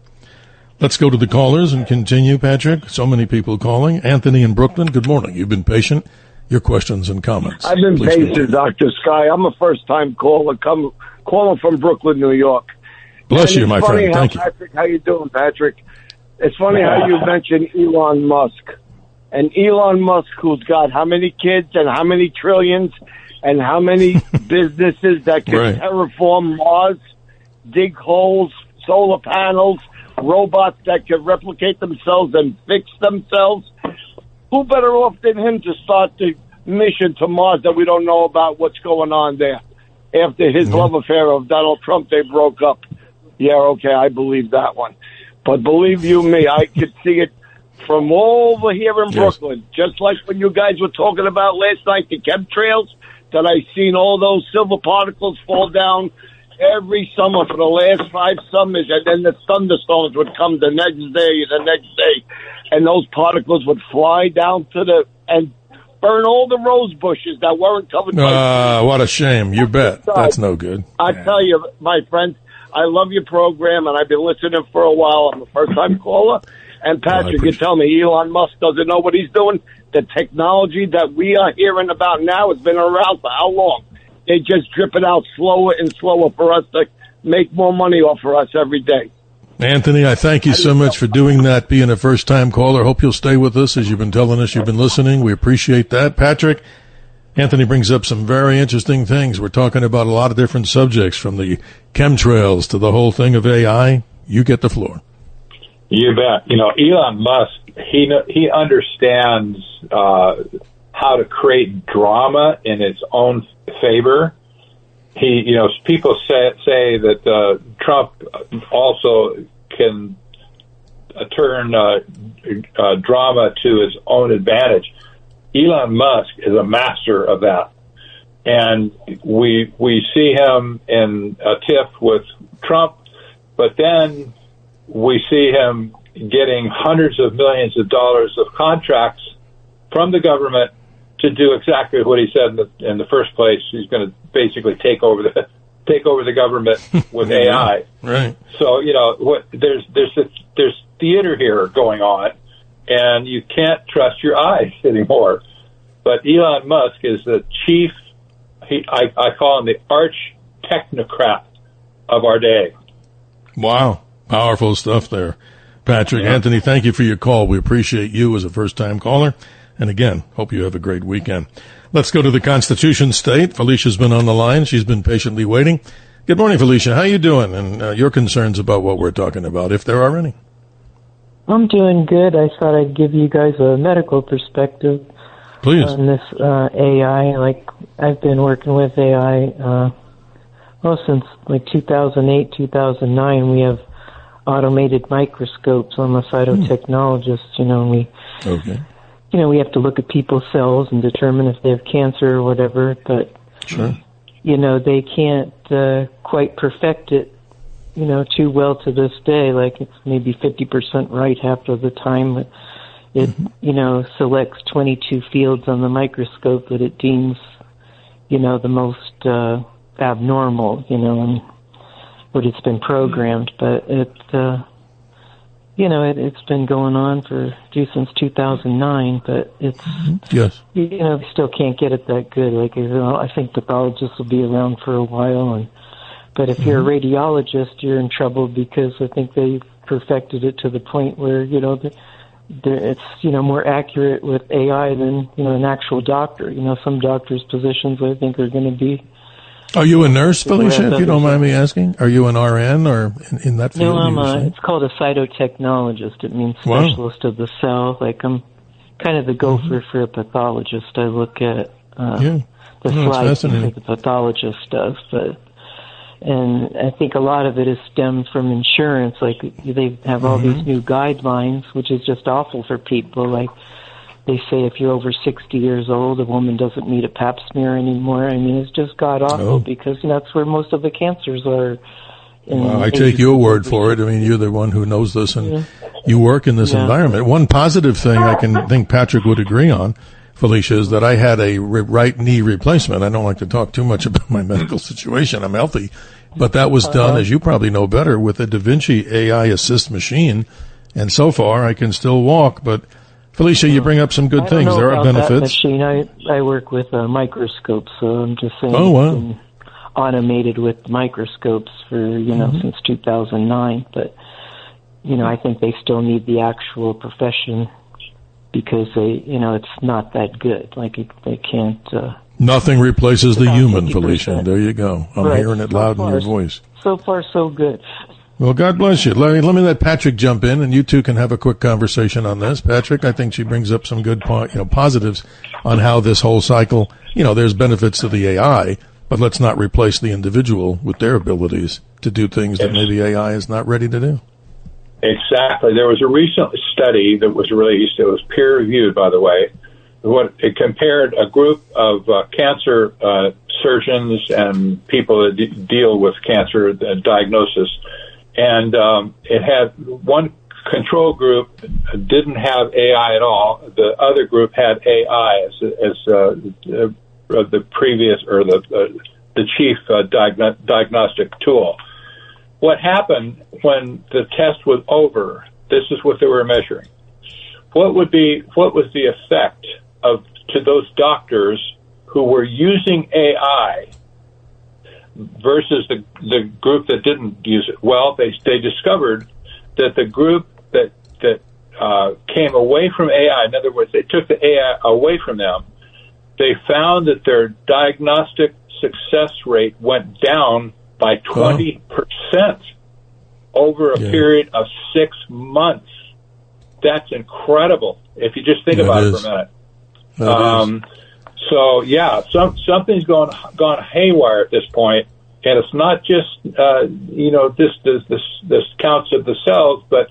C: Let's go to the callers and continue, Patrick. So many people calling. Anthony in Brooklyn, good morning. You've been patient. Your questions and comments.
N: I've been patient, Dr. Sky. I'm a first-time caller, calling from Brooklyn, New York.
C: Bless you, my friend. Thank you.
N: Patrick, how you doing, Patrick? It's funny how you mentioned Elon Musk. And Elon Musk, who's got how many kids and how many trillions and how many businesses that can terraform Mars, dig holes, solar panels, robots that can replicate themselves and fix themselves. Who better off than him to start the mission to Mars that we don't know about what's going on there? After his love affair of Donald Trump, they broke up. Yeah, okay, I believe that one. But believe you me, I could see it from over here in Brooklyn. Just like when you guys were talking about last night, the chemtrails, that I seen all those silver particles fall down every summer for the last 5 summers, and then the thunderstorms would come the next day, and those particles would fly down and burn all the rose bushes that weren't covered by...
C: what a shame. You bet. That's no good.
N: I tell you, my friends, I love your program, and I've been listening for a while. I'm a first-time caller. And, Patrick, you tell me Elon Musk doesn't know what he's doing? The technology that we are hearing about now has been around for how long? They just drip it out slower and slower for us to make more money off for us every day.
C: Anthony, I thank you so much for doing that, being a first-time caller. Hope you'll stay with us as you've been telling us you've been listening. We appreciate that. Patrick, Anthony brings up some very interesting things. We're talking about a lot of different subjects, from the chemtrails to the whole thing of AI. You get the floor.
D: You bet. Elon Musk, he understands how to create drama in its own favor. People say that Trump also can turn drama to his own advantage. Elon Musk is a master of that, and we see him in a tiff with Trump, but then we see him getting hundreds of millions of dollars of contracts from the government to do exactly what he said in the first place. He's going to basically take over the government with AI.
C: Right.
D: So there's theater here going on, and you can't trust your eyes anymore. But Elon Musk is the chief. I call him the arch technocrat of our day.
C: Wow. Powerful stuff there, Patrick. Yeah. Anthony, thank you for your call. We appreciate you as a first-time caller. And again, hope you have a great weekend. Let's go to the Constitution State. Felicia's been on the line. She's been patiently waiting. Good morning, Felicia. How you doing? And your concerns about what we're talking about, if there are any.
O: I'm doing good. I thought I'd give you guys a medical perspective.
C: Please.
O: On this AI. Like, I've been working with AI, since like 2008, 2009. We have automated microscopes. I'm a cytotechnologist, and we have to look at people's cells and determine if they have cancer or whatever, but, they can't quite perfect it, too well to this day. Like, it's maybe 50% right half of the time, but it, selects 22 fields on the microscope that it deems, the most abnormal, and what it's been programmed, but it's been going on since 2009, but it's, we still can't get it that good. Like, I think pathologists will be around for a while, but if you're a radiologist, you're in trouble, because I think they've perfected it to the point where, it's, more accurate with AI than, an actual doctor. Some doctors' positions, I think, are going to be...
C: Are you a nurse, Felicia, if you don't mind me asking? Are you an RN or in that field?
O: No, it's called a cytotechnologist. It means specialist of the cell. Like, I'm kind of the gopher for a pathologist. I look at the slides that the pathologist does. And I think a lot of it is stemmed from insurance. Like, they have all these new guidelines, which is just awful for people. Like, they say if you're over 60 years old, a woman doesn't need a pap smear anymore. I mean, it's just god-awful because that's where most of the cancers are.
C: I take your word for it. I mean, you're the one who knows this, and you work in this environment. One positive thing I can think Patrick would agree on, Felicia, is that I had a right knee replacement. I don't like to talk too much about my medical situation. I'm healthy. But that was done, as you probably know better, with a Da Vinci AI assist machine. And so far, I can still walk, but... Felicia, you bring up some good things. There are benefits.
O: That machine. I work with a microscope, so I'm just saying.
C: Oh, wow.
O: automated with microscopes for, since 2009. But, I think they still need the actual profession because it's not that good. Like, they can't...
C: Nothing replaces the human, 50%. Felicia. There you go. I'm hearing it loud in your voice.
O: So far, so good.
C: Well, God bless you. Let me let Patrick jump in, and you two can have a quick conversation on this. Patrick, I think she brings up some good positives on how this whole cycle, there's benefits to the AI, but let's not replace the individual with their abilities to do things that maybe AI is not ready to do.
D: Exactly. There was a recent study that was released. It was peer-reviewed, by the way. It compared a group of cancer surgeons and people that deal with cancer diagnosis, and it had one control group didn't have AI at all. The other group had AI as the previous or the chief diagnostic tool. What happened when the test was over? This is what they were measuring. What was the effect to those doctors who were using AI versus the group that didn't use it? Well, they discovered that the group that came away from AI, in other words, they took the AI away from them, they found that their diagnostic success rate went down by 20% over a period of 6 months. That's incredible if you just think about it for a minute. So yeah, something's gone haywire at this point, and it's not just this counts of the cells, but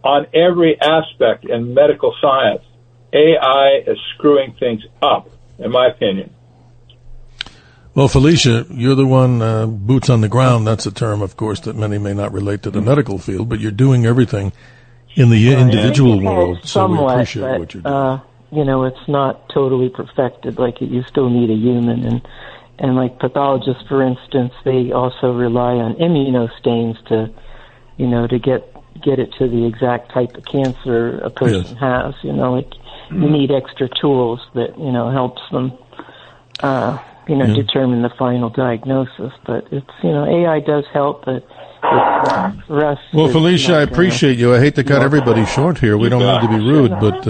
D: on every aspect in medical science, AI is screwing things up, in my opinion.
C: Well, Felicia, you're the one boots on the ground. That's a term, of course, that many may not relate to the medical field, but you're doing everything in the individual world, so we appreciate what you're doing.
O: It's not totally perfected. Like, you still need a human, and like pathologists, for instance, they also rely on immunostains to get it to the exact type of cancer a person has. You need extra tools that helps them determine the final diagnosis. But it's AI does help, but for us.
C: Well, Felicia, I appreciate you. I hate to cut everybody short here. We don't mean to be rude, but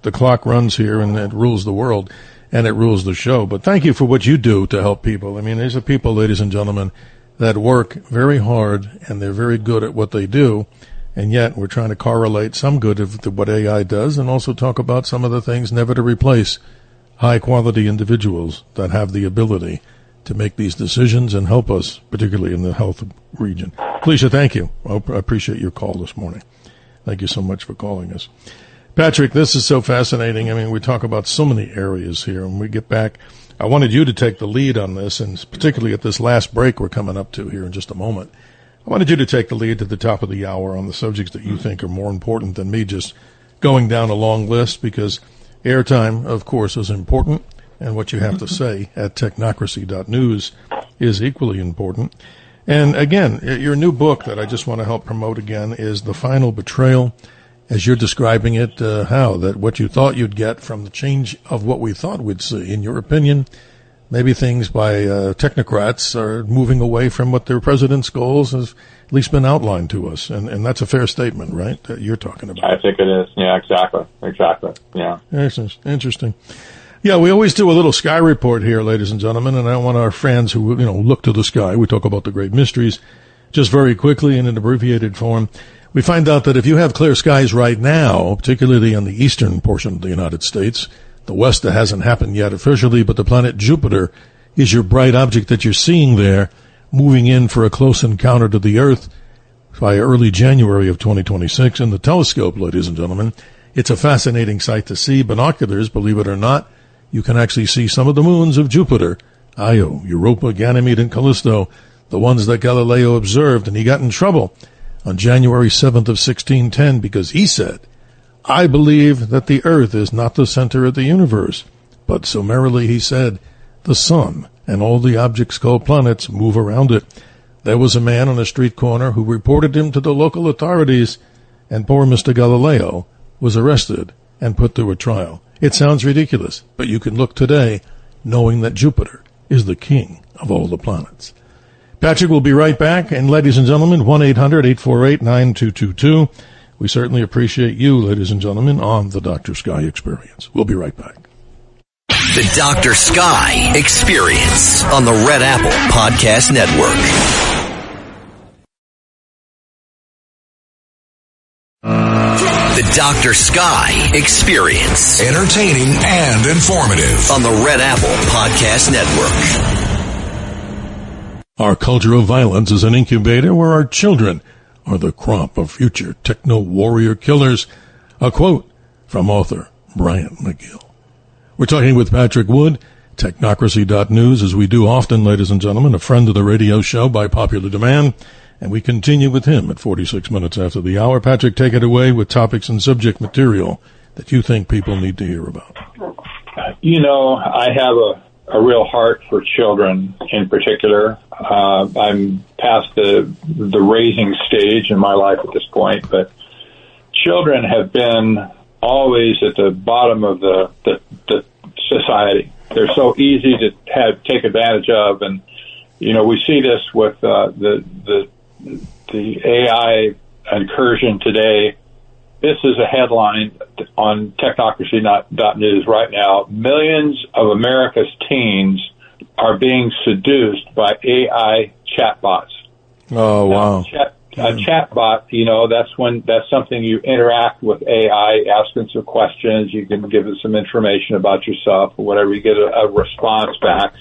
C: the clock runs here, and it rules the world, and it rules the show. But thank you for what you do to help people. I mean, these are people, ladies and gentlemen, that work very hard, and they're very good at what they do, and yet we're trying to correlate some good to what AI does and also talk about some of the things never to replace high-quality individuals that have the ability to make these decisions and help us, particularly in the health region. Felicia, thank you. I appreciate your call this morning. Thank you so much for calling us. Patrick, this is so fascinating. I mean, we talk about so many areas here, and we get back. I wanted you to take the lead on this, and particularly at this last break we're coming up to here in just a moment. I wanted you to take the lead to the top of the hour on the subjects that you think are more important than me just going down a long list, because airtime, of course, is important, and what you have to say at technocracy.news is equally important. And again, your new book that I just want to help promote again is The Final Betrayal. As you're describing it, that what you thought you'd get from the change of what we thought we'd see. In your opinion, maybe things by technocrats are moving away from what their president's goals has at least been outlined to us. And that's a fair statement, right, that you're talking about?
D: I think it is. Yeah, exactly. Yeah.
C: Interesting. Yeah, we always do a little sky report here, ladies and gentlemen, and I want our fans who, look to the sky. We talk about the great mysteries just very quickly in an abbreviated form. We find out that if you have clear skies right now, particularly on the eastern portion of the United States, the west that hasn't happened yet officially, but the planet Jupiter is your bright object that you're seeing there, moving in for a close encounter to the Earth by early January of 2026 in the telescope, ladies and gentlemen. It's a fascinating sight to see. Binoculars, believe it or not, you can actually see some of the moons of Jupiter, Io, Europa, Ganymede, and Callisto, the ones that Galileo observed, and he got in trouble on January 7th of 1610 because he said, "I believe that the earth is not the center of the universe." But summarily he said, "The sun and all the objects called planets move around it." There was a man on a street corner who reported him to the local authorities, and poor Mr. Galileo was arrested and put through a trial. It sounds ridiculous, but you can look today knowing that Jupiter is the king of all the planets. Patrick will be right back. And ladies and gentlemen, 1-800-848-9222. We certainly appreciate you, ladies and gentlemen, on the Dr. Sky Experience. We'll be right back.
B: The Dr. Sky Experience on the Red Apple Podcast Network. The Dr. Sky Experience.
E: Entertaining and informative.
B: On the Red Apple Podcast Network.
C: Our culture of violence is an incubator where our children are the crop of future techno-warrior killers. A quote from author Brian McGill. We're talking with Patrick Wood, Technocracy.news, as we do often, ladies and gentlemen, a friend of the radio show by popular demand. And we continue with him at 46 minutes after the hour. Patrick, take it away with topics and subject material that you think people need to hear about.
D: You know, I have a real heart for children in particular. I'm past the raising stage in my life at this point, but children have been always at the bottom of the society. They're so easy to take advantage of, and you know, we see this with the AI incursion today. This is a headline on Technocracy.news right now. Millions of America's teens are being seduced by AI chatbots.
C: Oh, wow.
D: A chatbot, you know, that's something you interact with AI, asking some questions. You can give it some information about yourself or whatever. You get a response back.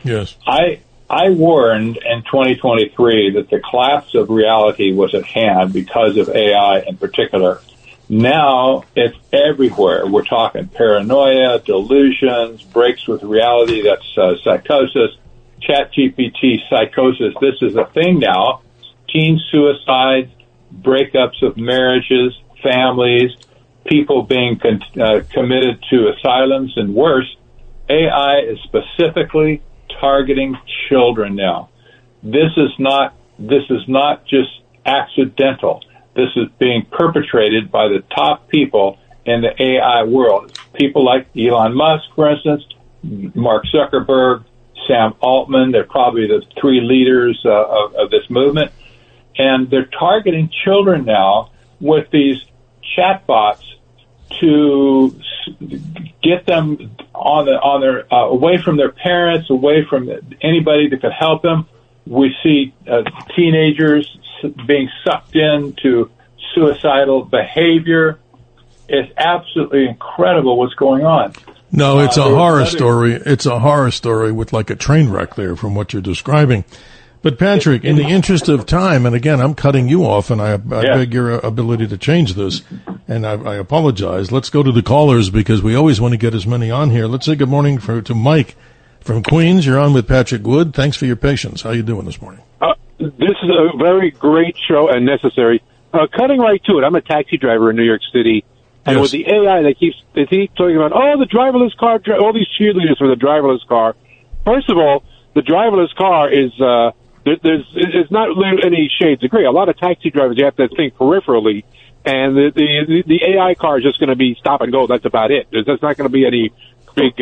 C: Yes.
D: I warned in 2023 that the collapse of reality was at hand because of AI in particular. Now it's everywhere. We're talking paranoia, delusions, breaks with reality. That's psychosis, ChatGPT psychosis. This is a thing now. Teen suicides, breakups of marriages, families, people being committed to asylums, and worse. AI is specifically targeting children now. This is not just accidental. This is being perpetrated by the top people in the AI world. People like Elon Musk, for instance, Mark Zuckerberg, Sam Altman. They're probably the three leaders of this movement. And they're targeting children now with these chatbots to get them on their away from their parents, away from anybody that could help them. We see teenagers being sucked into suicidal behavior. It's absolutely incredible what's going on.
C: No, it's a horror story. It's a horror story with like a train wreck there from what you're describing. But Patrick, in the interest of time, and again, I'm cutting you off, and I beg your ability to change this, and I apologize. Let's go to the callers because we always want to get as many on here. Let's say good morning to Mike from Queens. You're on with Patrick Wood. Thanks for your patience. How you doing this morning?
P: This is a very great show and necessary. Cutting right to it, I'm a taxi driver in New York City, and with the AI, they keep talking about, the driverless car, all these cheerleaders for the driverless car. First of all, the driverless car is it's not any shades of gray. A lot of taxi drivers, you have to think peripherally, and the AI car is just going to be stop and go. That's about it. There's not going to be any big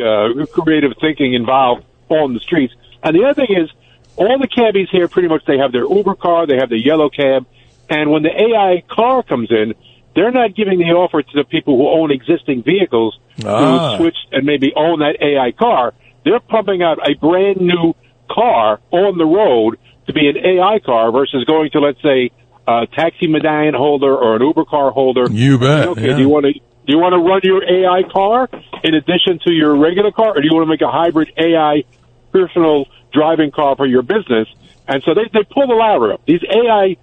P: creative thinking involved on the streets. And the other thing is, all the cabbies here, pretty much, they have their Uber car, they have their yellow cab, and when the AI car comes in, they're not giving the offer to the people who own existing vehicles who switch and maybe own that AI car. They're pumping out a brand new car on the road to be an AI car versus going to, let's say, a taxi medallion holder or an Uber car holder.
C: You bet.
P: Okay, do you want to run your AI car in addition to your regular car, or do you want to make a hybrid AI personal driving car for your business? And so they pull the ladder up. These AI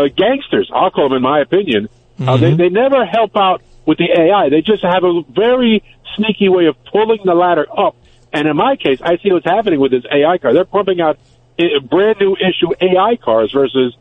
P: gangsters, I'll call them in my opinion, they never help out with the AI. They just have a very sneaky way of pulling the ladder up. And in my case, I see what's happening with this AI car. They're pumping out brand new issue AI cars versus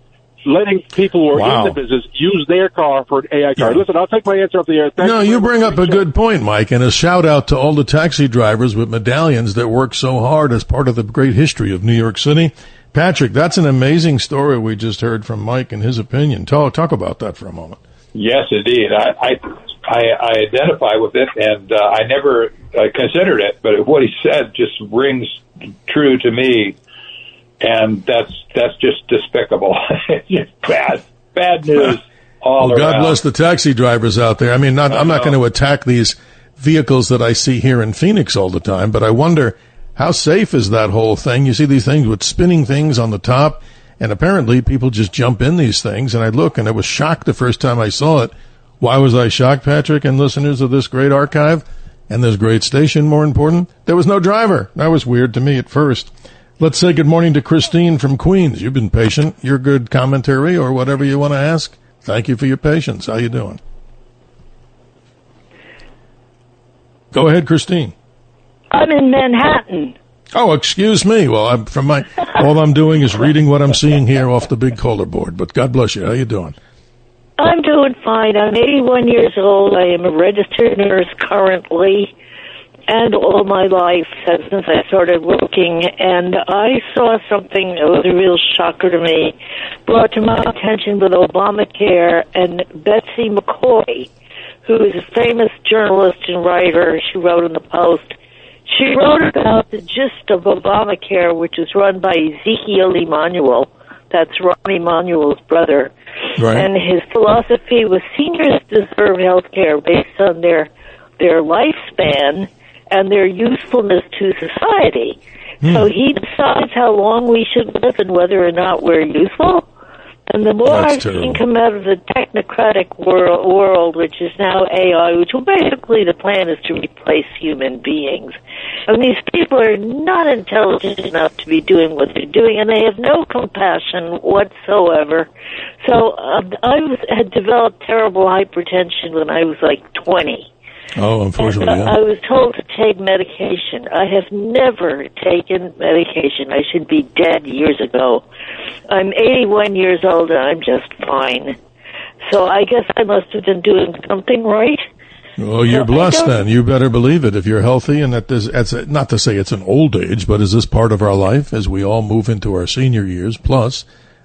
P: letting people who are in the business use their car for an AI car. Yeah. Listen, I'll take my answer off the air.
C: You bring up a good point, Mike, and a shout out to all the taxi drivers with medallions that work so hard as part of the great history of New York City. Patrick, that's an amazing story we just heard from Mike and his opinion. Talk about that for a moment.
D: Yes, indeed. I identify with it, and I never considered it, but what he said just rings true to me. and that's just despicable. It's just bad news all around.
C: God bless the taxi drivers out there. I mean, I'm not going to attack these vehicles that I see here in Phoenix all the time, but I wonder how safe is that whole thing? You see these things with spinning things on the top, and apparently people just jump in these things, and I look, and I was shocked the first time I saw it. Why was I shocked, Patrick, and listeners of this great archive and this great station, more important? There was no driver. That was weird to me at first. Let's say good morning to Christine from Queens. You've been patient. Your good commentary or whatever you want to ask. Thank you for your patience. How you doing? Go ahead, Christine.
Q: I'm in Manhattan.
C: Oh, excuse me. Well, all I'm doing is reading what I'm seeing here off the big caller board. But God bless you. How you doing?
Q: I'm doing fine. I'm 81 years old. I am a registered nurse currently, and all my life since I started working. And I saw something that was a real shocker to me, brought to my attention with Obamacare and Betsy McCoy, who is a famous journalist and writer. She wrote in the Post. She wrote about the gist of Obamacare, which is run by Ezekiel Emanuel. That's Ron Emanuel's brother. Right. And his philosophy was seniors deserve health care based on their lifespan and their usefulness to society. So he decides how long we should live and whether or not we're useful. And the more I've seen come out of the technocratic world, which is now AI, which basically the plan is to replace human beings. And these people are not intelligent enough to be doing what they're doing, and they have no compassion whatsoever. So I had developed terrible hypertension when I was like 20.
C: Oh, unfortunately,
Q: and, I was told to take medication. I have never taken medication. I should be dead years ago. I'm 81 years old, and I'm just fine. So I guess I must have been doing something right.
C: Well, you're blessed then. You better believe it if you're healthy, and that's not to say it's an old age, but is this part of our life as we all move into our senior years? Plus,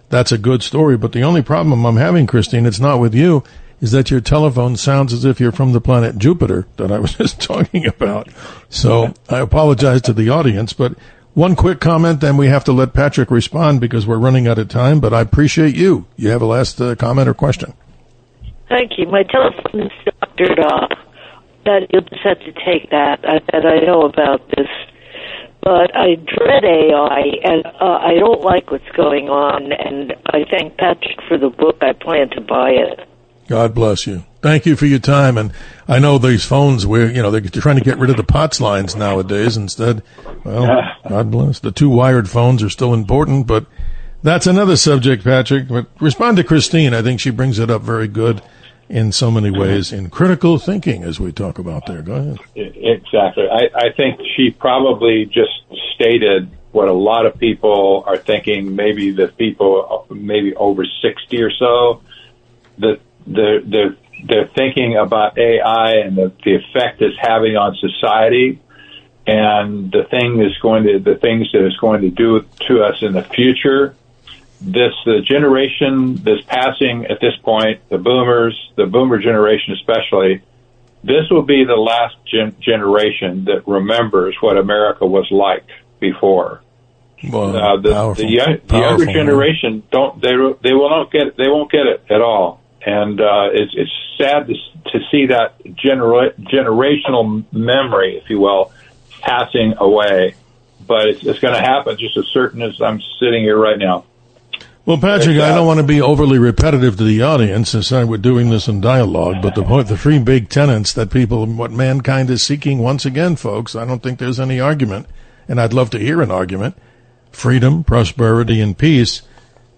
C: that's a good story. But the only problem I'm having, Christine, it's not with you, is that your telephone sounds as if you're from the planet Jupiter that I was just talking about. So I apologize to the audience, but one quick comment, then we have to let Patrick respond because we're running out of time, but I appreciate you. You have a last comment or question?
Q: Thank you. My telephone is doctored off. That you'll just have to take that. I know about this. But I dread AI, and I don't like what's going on, and I thank Patrick for the book. I plan to buy it.
C: God bless you. Thank you for your time. And I know these phones where, they're trying to get rid of the POTS lines nowadays instead. Well, God bless. The two wired phones are still important, but that's another subject, Patrick. But respond to Christine. I think she brings it up very good in so many ways in critical thinking, as we talk about there. Go ahead.
D: Exactly. I think she probably just stated what a lot of people are thinking, maybe the people maybe over 60 or so, that they're thinking about AI and the effect it's having on society, and the things that it's going to do to us in the future. The generation that's passing at this point, the boomer generation especially, this will be the last generation that remembers what America was like before.
C: Well,
D: the younger generation they won't get it at all. And it's sad to see that generational memory, if you will, passing away. But it's going to happen just as certain as I'm sitting here right now.
C: Well, Patrick, I don't want to be overly repetitive to the audience since we're doing this in dialogue, but the three big tenets that what mankind is seeking, once again, folks, I don't think there's any argument, and I'd love to hear an argument: freedom, prosperity, and peace.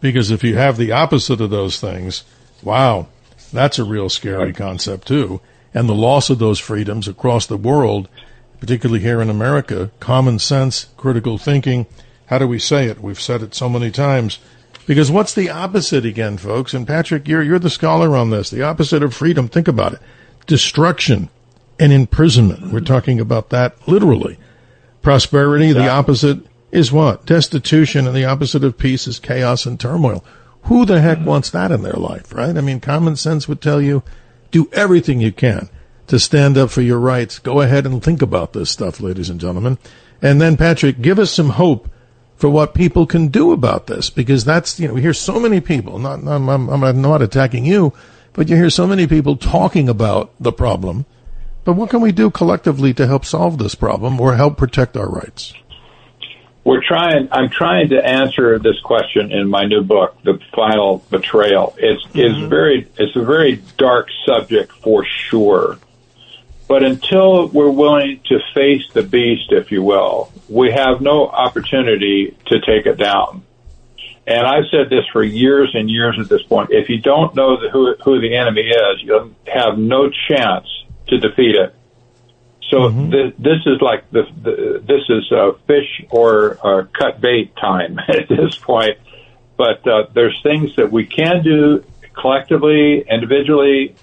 C: Because if you have the opposite of those things, wow, that's a real scary concept, too. And the loss of those freedoms across the world, particularly here in America, common sense, critical thinking. How do we say it? We've said it so many times. Because what's the opposite again, folks? And Patrick, you're the scholar on this. The opposite of freedom, think about it. Destruction and imprisonment. We're talking about that literally. Prosperity, the opposite is what? Destitution, and the opposite of peace is chaos and turmoil. Who the heck wants that in their life, right? I mean, common sense would tell you, do everything you can to stand up for your rights. Go ahead and think about this stuff, ladies and gentlemen. And then, Patrick, give us some hope for what people can do about this, because that's, we hear so many people, I'm not attacking you, but you hear so many people talking about the problem. But what can we do collectively to help solve this problem or help protect our rights?
D: I'm trying to answer this question in my new book, The Final Betrayal. It's a very dark subject for sure. But until we're willing to face the beast, if you will, we have no opportunity to take it down. And I've said this for years and years at this point. If you don't know who the enemy is, you'll have no chance to defeat it. So this is like this is fish or cut bait time at this point. But there's things that we can do collectively, individually,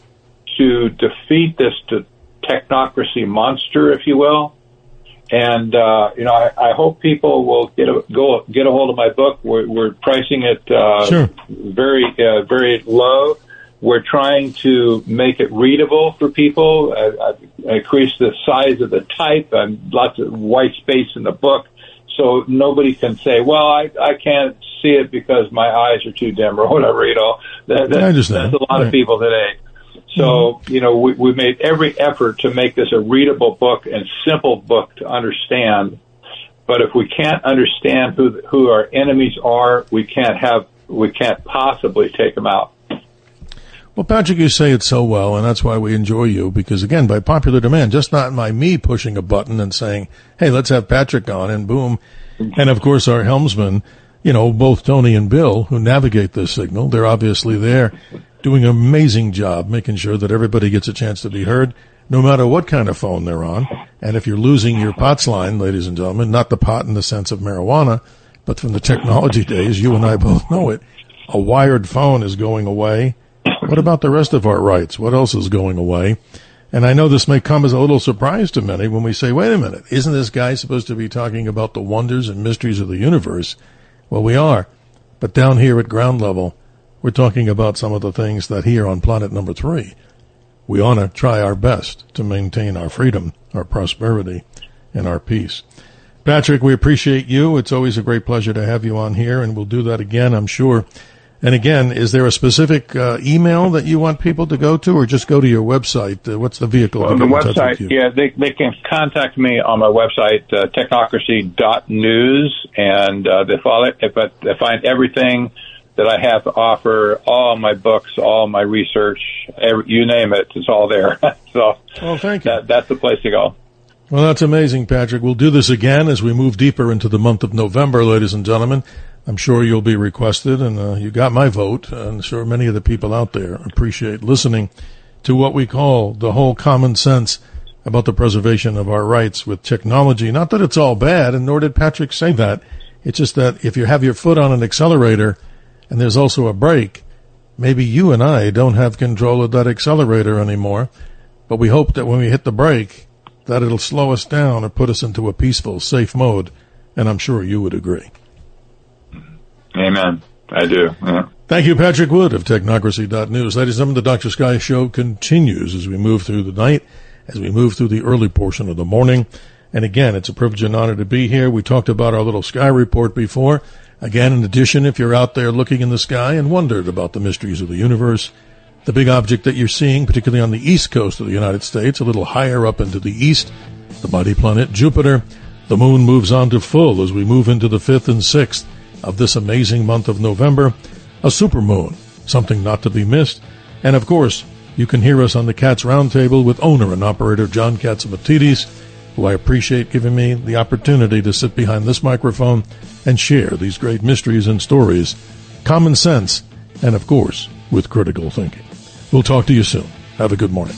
D: to defeat this technocracy monster, if you will. And I hope people will get a hold of my book. We're pricing it very low. We're trying to make it readable for people. I've increased the size of the type and lots of white space in the book, so nobody can say, "Well, I can't see it because my eyes are too dim," or whatever. I understand. That's a lot of people today. So, we made every effort to make this a readable book and simple book to understand. But if we can't understand who our enemies are, we can't possibly take them out.
C: Well, Patrick, you say it so well, and that's why we enjoy you, because, again, by popular demand, just not by me pushing a button and saying, hey, let's have Patrick on, and boom. And, of course, our helmsmen, both Tony and Bill, who navigate this signal, they're obviously there doing an amazing job making sure that everybody gets a chance to be heard, no matter what kind of phone they're on. And if you're losing your POTS line, ladies and gentlemen, not the pot in the sense of marijuana, but from the technology days, you and I both know it, a wired phone is going away. What about the rest of our rights? What else is going away? And I know this may come as a little surprise to many when we say, wait a minute, isn't this guy supposed to be talking about the wonders and mysteries of the universe? Well, we are. But down here at ground level, we're talking about some of the things that here on planet number 3, we ought to try our best to maintain our freedom, our prosperity, and our peace. Patrick, we appreciate you. It's always a great pleasure to have you on here, and we'll do that again, I'm sure. And again, is there a specific email that you want people to go to, or just go to your website? What's the vehicle to get in touch with you?
D: Yeah, they can contact me on my website, technocracy.news, and they find everything that I have to offer, all my books, all my research, you name it, it's all there. So,
C: thank you.
D: That's the place to go.
C: Well, that's amazing, Patrick. We'll do this again as we move deeper into the month of November, ladies and gentlemen. I'm sure you'll be requested, and you got my vote. I'm sure many of the people out there appreciate listening to what we call the whole common sense about the preservation of our rights with technology. Not that it's all bad, and nor did Patrick say that. It's just that if you have your foot on an accelerator and there's also a brake, maybe you and I don't have control of that accelerator anymore, but we hope that when we hit the brake, that it'll slow us down or put us into a peaceful, safe mode, and I'm sure you would agree.
D: Amen. I do. Yeah.
C: Thank you, Patrick Wood of Technocracy.news. Ladies and gentlemen, the Dr. Sky Show continues as we move through the night, as we move through the early portion of the morning. And again, it's a privilege and honor to be here. We talked about our little sky report before. Again, in addition, if you're out there looking in the sky and wondered about the mysteries of the universe, the big object that you're seeing, particularly on the east coast of the United States, a little higher up into the east, the mighty planet Jupiter, the moon moves on to full as we move into the 5th and 6th of this amazing month of November, a supermoon, something not to be missed. And of course, you can hear us on the Cats Roundtable with owner and operator John Catsimatidis, who I appreciate giving me the opportunity to sit behind this microphone and share these great mysteries and stories, common sense, and of course, with critical thinking. We'll talk to you soon. Have a good morning.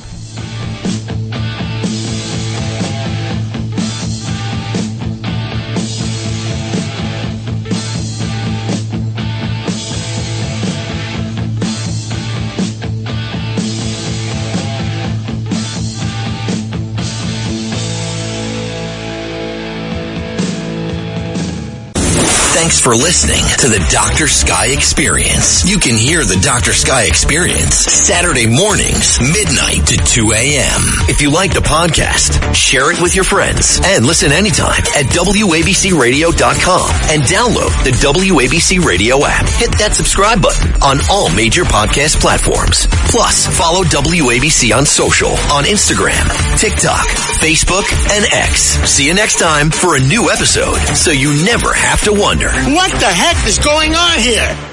B: Thanks for listening to the Dr. Sky Experience. You can hear the Dr. Sky Experience Saturday mornings, midnight to 2 a.m. If you like the podcast, share it with your friends and listen anytime at WABCRadio.com and download the WABC Radio app. Hit that subscribe button on all major podcast platforms. Plus, follow WABC on social on Instagram, TikTok, Facebook, and X. See you next time for a new episode so you never have to wonder,
R: what the heck is going on here?